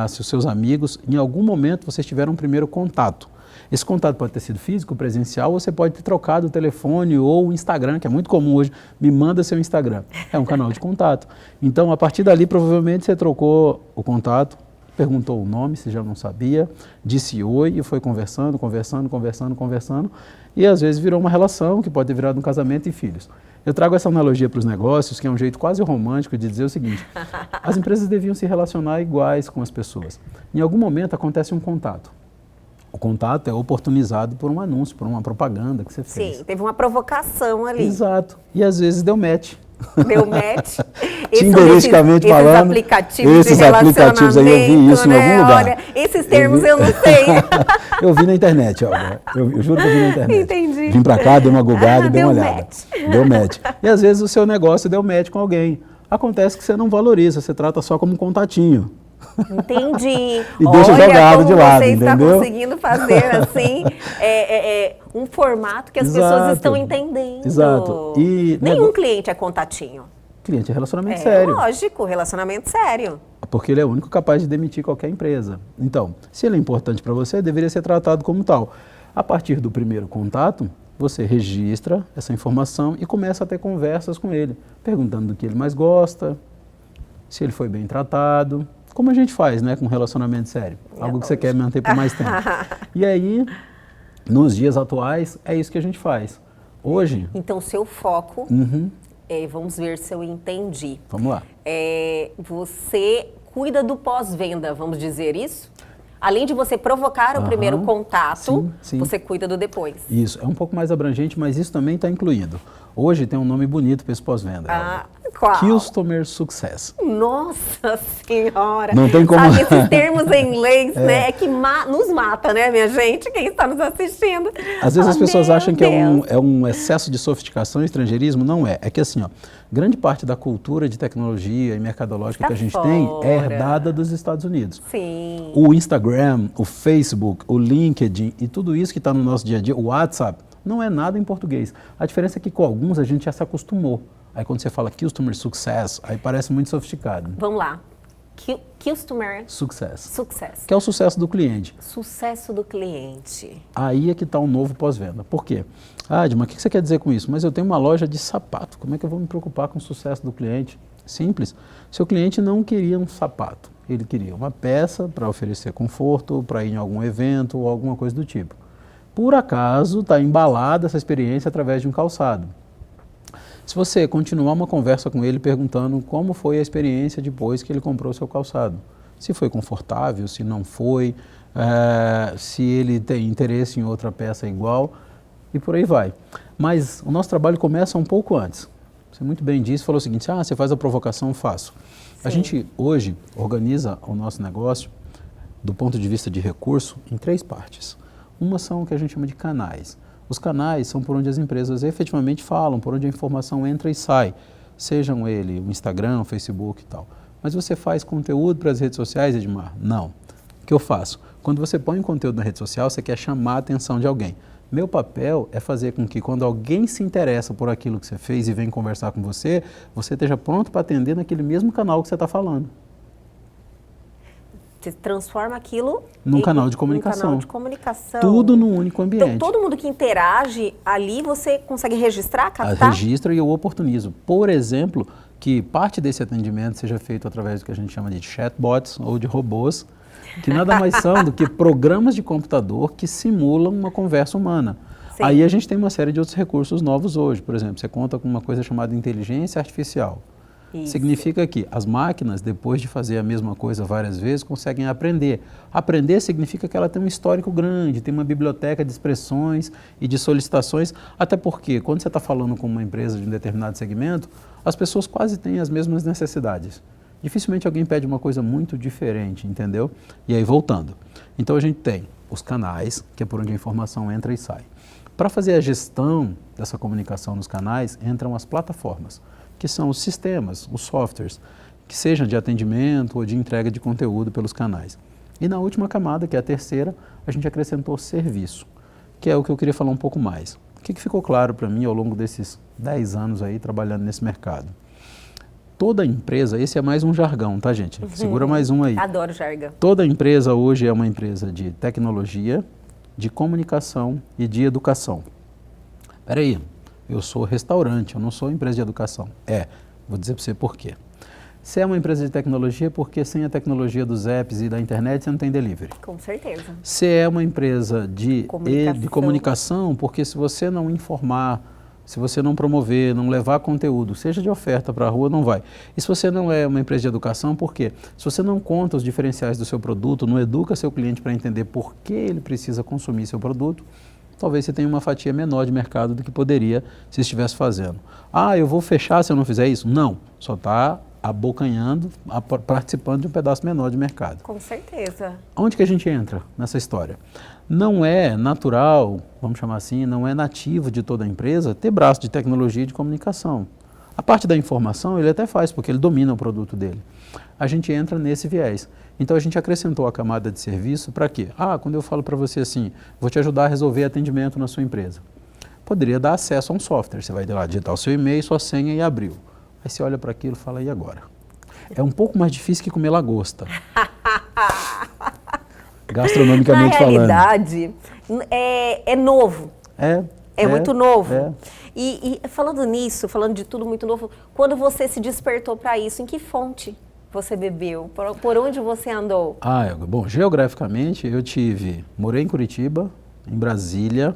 se os seus amigos, em algum momento vocês tiveram um primeiro contato. Esse contato pode ter sido físico, presencial, ou você pode ter trocado o telefone ou o Instagram, que é muito comum hoje, me manda seu Instagram. É um canal de contato. Então, a partir dali, provavelmente você trocou o contato, perguntou o nome, se já não sabia, disse oi e foi conversando, e às vezes virou uma relação que pode ter virado um casamento e filhos. Eu trago essa analogia para os negócios, que é um jeito quase romântico de dizer o seguinte: as empresas deviam se relacionar iguais com as pessoas. Em algum momento acontece um contato. O contato é oportunizado por um anúncio, por uma propaganda que você fez. Sim, teve uma provocação ali. Exato. E às vezes deu match. Deu match. Tinderisticamente falando, esses aplicativos aí eu vi isso, né, em algum lugar. Olha, esses termos eu não sei. Eu vi na internet, Olga. Eu juro que eu vi na internet. Entendi. Vim pra cá, dei uma googada e dei uma olhada. Match. Deu match. E às vezes o seu negócio deu match com alguém. Acontece que você não valoriza, você trata só como um contatinho. Entendi. E deixa jogado de lado, você entendeu? está conseguindo fazer assim um formato que as pessoas estão entendendo. Exato. E nenhum cliente é contatinho. Cliente é relacionamento sério. Lógico, relacionamento sério. Porque ele é o único capaz de demitir qualquer empresa. Então, se ele é importante para você, deveria ser tratado como tal. A partir do primeiro contato, você registra essa informação e começa a ter conversas com ele, perguntando do que ele mais gosta, se ele foi bem tratado, como a gente faz, né, com um relacionamento sério, algo que você quer manter por mais tempo. E aí, nos dias atuais, é isso que a gente faz. Hoje... Então, seu foco, vamos ver se eu entendi. Vamos lá. Você cuida do pós-venda, vamos dizer isso? Além de você provocar o primeiro contato, sim. você cuida do depois. Isso, é um pouco mais abrangente, mas isso também está incluído. Hoje tem um nome bonito para esse pós-venda. Qual? Customer Success. Nossa Senhora! Não tem como... Sabe, esses termos em inglês, né? É que nos mata, né, minha gente? Quem está nos assistindo. Às vezes as pessoas acham que é um excesso de sofisticação e estrangeirismo. Não é. É que assim, ó, grande parte da cultura de tecnologia e mercadológica que a gente tem é herdada dos Estados Unidos. Sim. O Instagram, o Facebook, o LinkedIn e tudo isso que está no nosso dia a dia, o WhatsApp, não é nada em português. A diferença é que com alguns a gente já se acostumou. Aí quando você fala Customer Success, aí parece muito sofisticado. Vamos lá. Customer Success. Success. Que é o sucesso do cliente. Sucesso do cliente. Aí é que está um novo pós-venda. Por quê? Dilma, o que você quer dizer com isso? Mas eu tenho uma loja de sapato. Como é que eu vou me preocupar com o sucesso do cliente? Simples. Seu cliente não queria um sapato. Ele queria uma peça para oferecer conforto, para ir em algum evento ou alguma coisa do tipo. Por acaso, está embalada essa experiência através de um calçado. Se você continuar uma conversa com ele perguntando como foi a experiência depois que ele comprou o seu calçado, se foi confortável, se não foi, se ele tem interesse em outra peça igual e por aí vai. Mas o nosso trabalho começa um pouco antes. Você muito bem disse, falou o seguinte: você faz a provocação, faço. Sim. A gente hoje organiza o nosso negócio do ponto de vista de recurso em 3 partes. Uma são o que a gente chama de canais. Os canais são por onde as empresas efetivamente falam, por onde a informação entra e sai, sejam ele o Instagram, o Facebook e tal. Mas você faz conteúdo para as redes sociais, Edmar? Não. O que eu faço? Quando você põe um conteúdo na rede social, você quer chamar a atenção de alguém. Meu papel é fazer com que quando alguém se interessa por aquilo que você fez e vem conversar com você, você esteja pronto para atender naquele mesmo canal que você está falando. Você transforma aquilo num canal de comunicação. Num canal de comunicação. Tudo num único ambiente. Então, todo mundo que interage ali, você consegue registrar, captar? Registra e eu oportunizo. Por exemplo, que parte desse atendimento seja feito através do que a gente chama de chatbots ou de robôs, que nada mais são do que programas de computador que simulam uma conversa humana. Sim. Aí a gente tem uma série de outros recursos novos hoje. Por exemplo, você conta com uma coisa chamada inteligência artificial. Isso. Significa que as máquinas, depois de fazer a mesma coisa várias vezes, conseguem aprender. Aprender significa que ela tem um histórico grande, tem uma biblioteca de expressões e de solicitações, até porque quando você está falando com uma empresa de um determinado segmento, as pessoas quase têm as mesmas necessidades. Dificilmente alguém pede uma coisa muito diferente, entendeu? E aí, voltando. Então, a gente tem os canais, que é por onde a informação entra e sai. Para fazer a gestão dessa comunicação nos canais, entram as plataformas, que são os sistemas, os softwares, que sejam de atendimento ou de entrega de conteúdo pelos canais. E na última camada, que é a terceira, a gente acrescentou serviço, que é o que eu queria falar um pouco mais. O que ficou claro para mim ao longo desses 10 anos aí trabalhando nesse mercado? Toda empresa, esse é mais um jargão, tá, gente? Segura mais um aí. Adoro jargão. Toda empresa hoje é uma empresa de tecnologia, de comunicação e de educação. Espera aí, eu sou restaurante, eu não sou empresa de educação. Vou dizer para você por quê. Se é uma empresa de tecnologia, porque sem a tecnologia dos apps e da internet você não tem delivery. Com certeza. Se é uma empresa de comunicação, porque se você não informar, se você não promover, não levar conteúdo, seja de oferta para a rua, não vai. E se você não é uma empresa de educação, por quê? Se você não conta os diferenciais do seu produto, não educa seu cliente para entender por que ele precisa consumir seu produto, talvez você tenha uma fatia menor de mercado do que poderia se estivesse fazendo. Eu vou fechar se eu não fizer isso? Não, só está abocanhando, participando de um pedaço menor de mercado. Com certeza. Onde que a gente entra nessa história? Não é natural, vamos chamar assim, não é nativo de toda a empresa ter braço de tecnologia e de comunicação. A parte da informação ele até faz, porque ele domina o produto dele. A gente entra nesse viés. Então a gente acrescentou a camada de serviço para quê? Quando eu falo para você assim, vou te ajudar a resolver atendimento na sua empresa. Poderia dar acesso a um software, você vai lá digitar o seu e-mail, sua senha e abriu. Aí você olha para aquilo e fala, e agora? É um pouco mais difícil que comer lagosta. Gastronomicamente falando. Na realidade, é novo. É muito novo. E falando nisso, falando de tudo muito novo, quando você se despertou para isso, em que fonte você bebeu? Por onde você andou? Bom, geograficamente morei em Curitiba, em Brasília,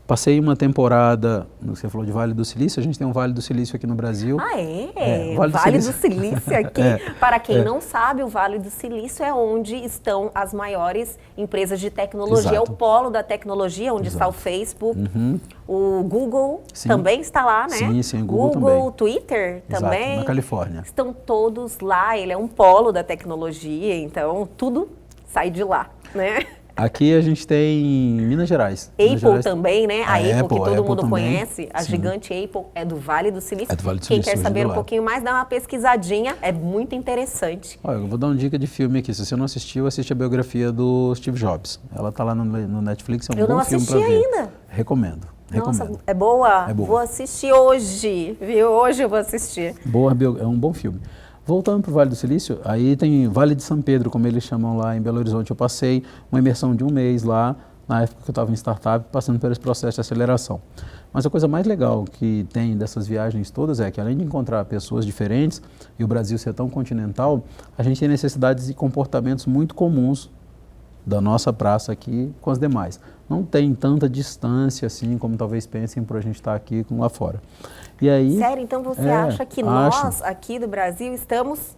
passei uma temporada, você falou de Vale do Silício, a gente tem um Vale do Silício aqui no Brasil. Vale do Silício aqui. Para quem não sabe, o Vale do Silício é onde estão as maiores empresas de tecnologia. Exato. É o polo da tecnologia, onde está o Facebook, o Google também está lá, né? Sim, o Google também. Twitter também. Exato, na Califórnia. Estão todos lá, ele é um polo da tecnologia, então tudo sai de lá, né? Aqui a gente tem Minas Gerais. Apple também, né? A Apple que todo mundo também conhece, a sim. gigante Apple é do Vale do Silício. É do Vale do Quem Silício, quer saber um pouquinho mais, dá uma pesquisadinha, é muito interessante. Eu vou dar uma dica de filme aqui. Se você não assistiu, assiste a biografia do Steve Jobs. Ela está lá no Netflix, é um bom filme para ver. Eu não assisti ainda. Recomendo. Nossa, é boa? É boa. Vou assistir hoje, viu? Hoje eu vou assistir. É um bom filme. Voltando para o Vale do Silício, aí tem Vale de São Pedro, como eles chamam lá em Belo Horizonte. Eu passei uma imersão de um mês lá, na época que eu estava em startup, passando por esse processo de aceleração. Mas a coisa mais legal que tem dessas viagens todas é que, além de encontrar pessoas diferentes, e o Brasil ser tão continental, a gente tem necessidades e comportamentos muito comuns da nossa praça aqui com as demais. Não tem tanta distância assim, como talvez pensem por a gente estar aqui com lá fora. E aí, sério? Então você acha que nós, aqui do Brasil, estamos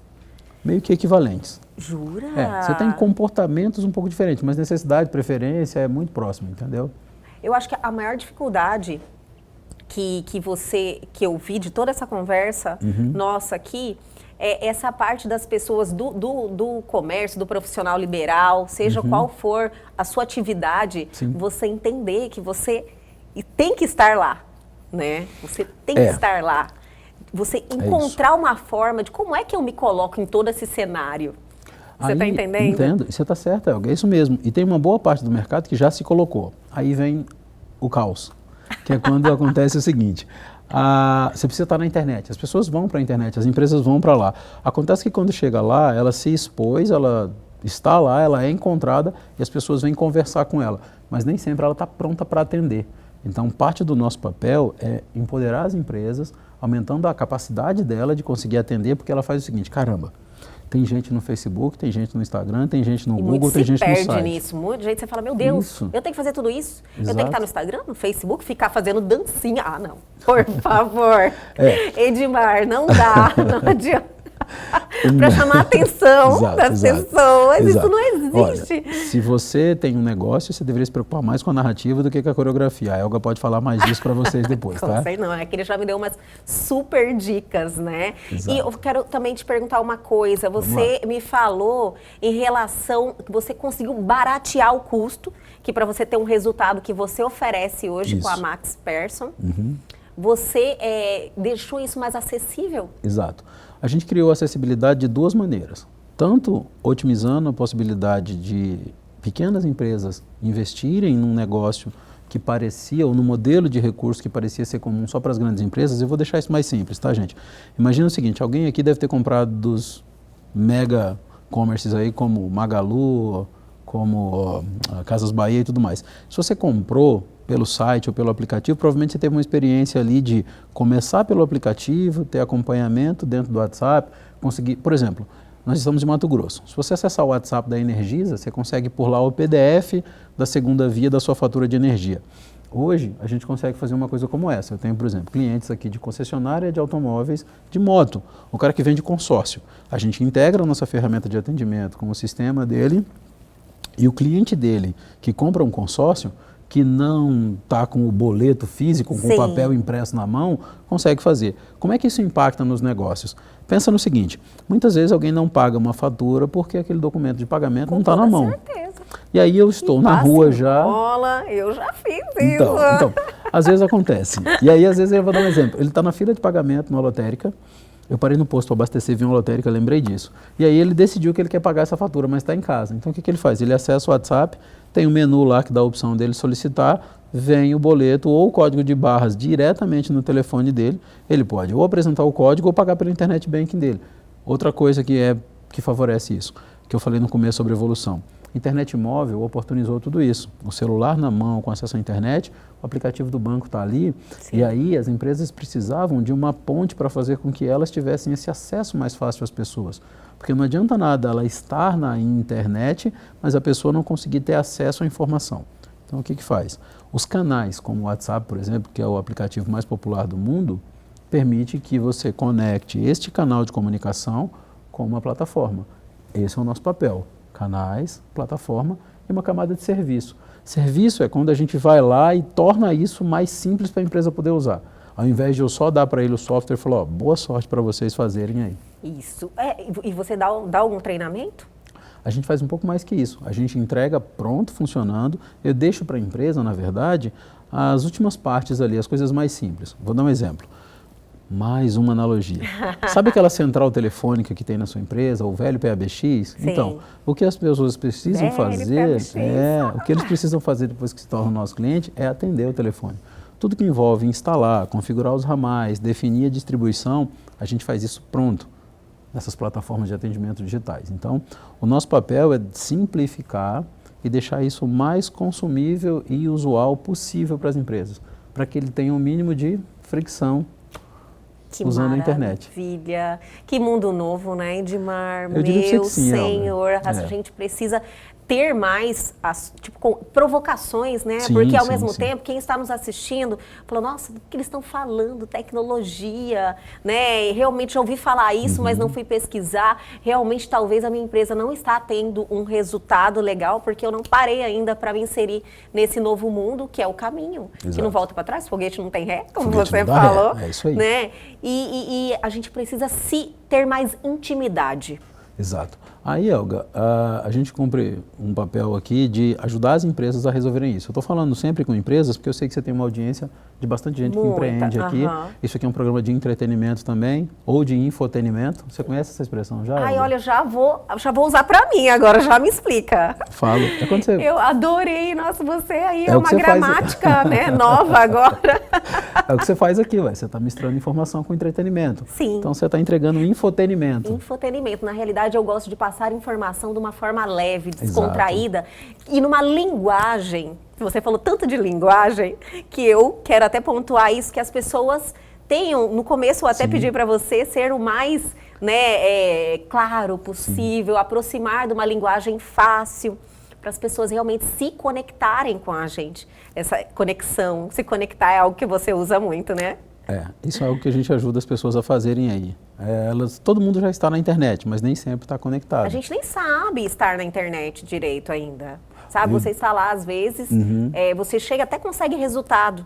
meio que equivalentes. Jura? Você tem comportamentos um pouco diferentes, mas necessidade, preferência é muito próximo, entendeu? Eu acho que a maior dificuldade que eu vi de toda essa conversa nossa aqui é essa parte das pessoas do comércio, do profissional liberal, seja qual for a sua atividade, você entender que você tem que estar lá, né? Você tem que estar lá. Você encontrar uma forma de como é que eu me coloco em todo esse cenário. Você está entendendo? Entendo, você está certo, é isso mesmo. E tem uma boa parte do mercado que já se colocou. Aí vem o caos, que é quando acontece o seguinte: você precisa estar na internet, as pessoas vão para a internet, as empresas vão para lá. Acontece que quando chega lá, ela se expôs, ela está lá, ela é encontrada e as pessoas vêm conversar com ela, mas nem sempre ela está pronta para atender. Então, parte do nosso papel é empoderar as empresas, aumentando a capacidade dela de conseguir atender, porque ela faz o seguinte: caramba, Tem gente no Facebook, tem gente no Instagram, tem gente no E Google, muito tem gente no se perde site. nisso. Muita gente, você fala, meu Deus, Isso. eu tenho que fazer tudo isso? Eu tenho que Exato. estar no Instagram, no Facebook, ficar fazendo dancinha? Ah, não. Por favor. Edmar, não dá. Não adianta. Para chamar a atenção das pessoas. Isso não existe. Olha, se você tem um negócio, você deveria se preocupar mais com a narrativa do que com a coreografia. A Elga pode falar mais disso para vocês depois, tá? Não sei não, é que ele já me deu umas super dicas, né? Exato. E eu quero também te perguntar uma coisa. Você me falou em relação que você conseguiu baratear o custo, que para você ter um resultado que você oferece hoje com a Max Persson, você deixou isso mais acessível? Exato. A gente criou acessibilidade de duas maneiras. Tanto otimizando a possibilidade de pequenas empresas investirem num negócio que parecia, ou no modelo de recurso que parecia ser comum só para as grandes empresas. Eu vou deixar isso mais simples, tá, gente? Imagina o seguinte, alguém aqui deve ter comprado dos mega commerces aí, como Magalu, como Casas Bahia e tudo mais. Se você comprou pelo site ou pelo aplicativo, provavelmente você teve uma experiência ali de começar pelo aplicativo, ter acompanhamento dentro do WhatsApp, conseguir, por exemplo, nós estamos em Mato Grosso. Se você acessar o WhatsApp da Energisa, você consegue por lá o PDF da segunda via da sua fatura de energia. Hoje, a gente consegue fazer uma coisa como essa. Eu tenho, por exemplo, clientes aqui de concessionária de automóveis de moto, o cara que vende consórcio. A gente integra a nossa ferramenta de atendimento com o sistema dele e o cliente dele que compra um consórcio, que não está com o boleto físico, com o papel impresso na mão, consegue fazer. Como é que isso impacta nos negócios? Pensa no seguinte, muitas vezes alguém não paga uma fatura porque aquele documento de pagamento não está na mão. Com certeza. E aí eu estou na rua já... Eu já fiz Então, às vezes acontece. E aí, às vezes, eu vou dar um exemplo. Ele está na fila de pagamento na lotérica, eu parei no posto para abastecer, vi uma lotérica, lembrei disso. E aí ele decidiu que ele quer pagar essa fatura, mas está em casa. Então o que ele faz? Ele acessa o WhatsApp, tem um menu lá que dá a opção dele solicitar, vem o boleto ou o código de barras diretamente no telefone dele. Ele pode ou apresentar o código ou pagar pelo internet banking dele. Outra coisa que favorece isso, que eu falei no começo sobre evolução. Internet móvel oportunizou tudo isso. O celular na mão, com acesso à internet, o aplicativo do banco está ali. Sim. E aí as empresas precisavam de uma ponte para fazer com que elas tivessem esse acesso mais fácil às pessoas. Porque não adianta nada ela estar na internet, mas a pessoa não conseguir ter acesso à informação. Então o que faz? Os canais, como o WhatsApp, por exemplo, que é o aplicativo mais popular do mundo, permite que você conecte este canal de comunicação com uma plataforma. Esse é o nosso papel. Canais, plataforma e uma camada de serviço. Serviço é quando a gente vai lá e torna isso mais simples para a empresa poder usar. Ao invés de eu só dar para ele o software e falar, boa sorte para vocês fazerem aí. Isso. E você dá algum treinamento? A gente faz um pouco mais que isso. A gente entrega pronto, funcionando. Eu deixo para a empresa, na verdade, as últimas partes ali, as coisas mais simples. Vou dar um exemplo. Mais uma analogia. Sabe aquela central telefônica que tem na sua empresa, o velho PABX? Sim. Então, o que as pessoas precisam fazer, o que eles precisam fazer depois que se tornam nosso cliente é atender o telefone. Tudo que envolve instalar, configurar os ramais, definir a distribuição, a gente faz isso pronto nessas plataformas de atendimento digitais. Então, o nosso papel é simplificar e deixar isso o mais consumível e usual possível para as empresas, para que ele tenha um mínimo de fricção usando a internet. Maravilha. Que mundo novo, né, Edmar? Eu diria Meu que sim, Senhor, a gente precisa ter mais provocações, né? Sim, porque ao mesmo tempo, quem está nos assistindo falou, nossa, do que eles estão falando? Tecnologia, né? E realmente já ouvi falar isso, mas não fui pesquisar. Realmente, talvez a minha empresa não está tendo um resultado legal, porque eu não parei ainda para me inserir nesse novo mundo, que é o caminho. Exato. Que não volta para trás, foguete não tem ré, como Foguete você não dá falou. ré. É isso aí. Né? E a gente precisa ter mais intimidade. Exato. Aí, Elga, a gente cumpre um papel aqui de ajudar as empresas a resolverem isso. Eu estou falando sempre com empresas porque eu sei que você tem uma audiência de bastante gente que empreende aqui. Isso aqui é um programa de entretenimento também, ou de infotenimento. Você conhece essa expressão já? Ai, olha, já vou usar para mim agora, já me explica. Falo. É quando você... Eu adorei, nossa, você aí é uma gramática né, nova agora. É o que você faz aqui, você está misturando informação com entretenimento. Sim. Então você está entregando um infotenimento. Infotenimento. Na realidade, eu gosto de passar informação de uma forma leve, descontraída. Exato. E numa linguagem, você falou tanto de linguagem, que eu quero até pontuar isso, que as pessoas no começo eu até Sim. pedi para você ser o mais, né, claro possível, aproximar de uma linguagem fácil, para as pessoas realmente se conectarem com a gente. Essa conexão, se conectar é algo que você usa muito, né? Isso é algo que a gente ajuda as pessoas a fazerem aí. Todo mundo já está na internet, mas nem sempre está conectado. A gente nem sabe estar na internet direito ainda. Sabe, você está lá às vezes, você chega até consegue resultado,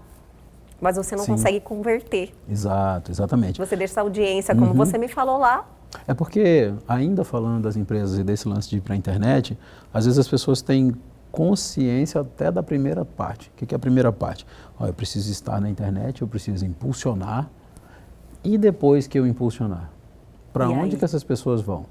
mas você não consegue converter. Exato, exatamente. Você deixa essa audiência, como você me falou lá. É porque, ainda falando das empresas e desse lance de ir para a internet, às vezes as pessoas têm consciência até da primeira parte. O que é a primeira parte? Eu preciso estar na internet, eu preciso impulsionar. E depois que eu impulsionar, para onde que essas pessoas vão?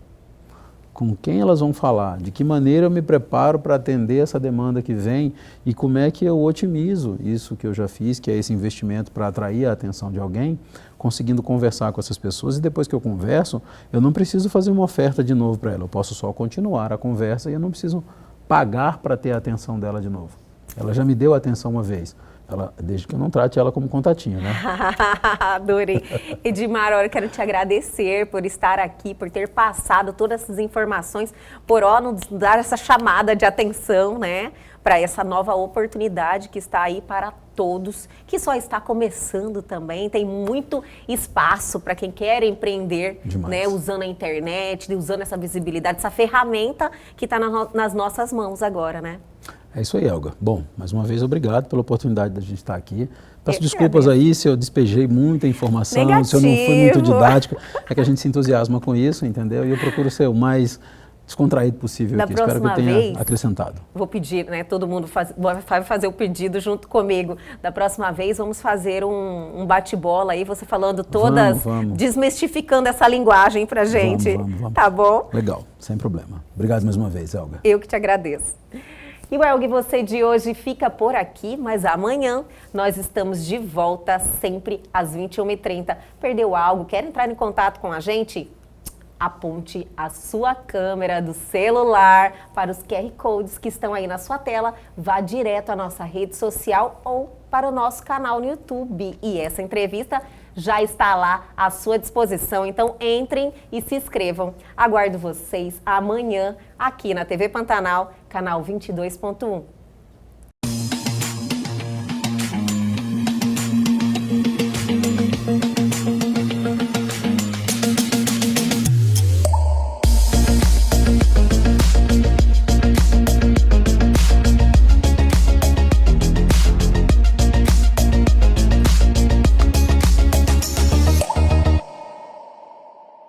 Com quem elas vão falar? De que maneira eu me preparo para atender essa demanda que vem? E como é que eu otimizo isso que eu já fiz, que é esse investimento para atrair a atenção de alguém, conseguindo conversar com essas pessoas, e depois que eu converso, eu não preciso fazer uma oferta de novo para ela, eu posso só continuar a conversa e eu não preciso pagar para ter a atenção dela de novo. Ela já me deu a atenção uma vez. Desde que eu não trate ela como contatinho, né? Adorei. Edmar, eu quero te agradecer por estar aqui, por ter passado todas essas informações, por nos dar essa chamada de atenção, né? Para essa nova oportunidade que está aí para todos, que só está começando também. Tem muito espaço para quem quer empreender, né? Usando a internet, usando essa visibilidade, essa ferramenta que está nas nossas mãos agora, né? É isso aí, Elga. Bom, mais uma vez, obrigado pela oportunidade da gente estar aqui. Peço desculpas aí se eu despejei muita informação, se eu não fui muito didático. É que a gente se entusiasma com isso, entendeu? E eu procuro ser o mais descontraído possível aqui. Espero que eu tenha acrescentado. Vou pedir, né? Todo mundo vai fazer o pedido junto comigo. Da próxima vez, vamos fazer um bate-bola aí, você falando todas, desmistificando essa linguagem pra gente. Vamos. Tá bom? Legal, sem problema. Obrigado mais uma vez, Elga. Eu que te agradeço. E o Elga, você de hoje fica por aqui, mas amanhã nós estamos de volta sempre às 21h30. Perdeu algo? Quer entrar em contato com a gente? Aponte a sua câmera do celular para os QR Codes que estão aí na sua tela, vá direto à nossa rede social ou para o nosso canal no YouTube. E essa entrevista já está lá à sua disposição, então entrem e se inscrevam. Aguardo vocês amanhã aqui na TV Pantanal, canal 22.1.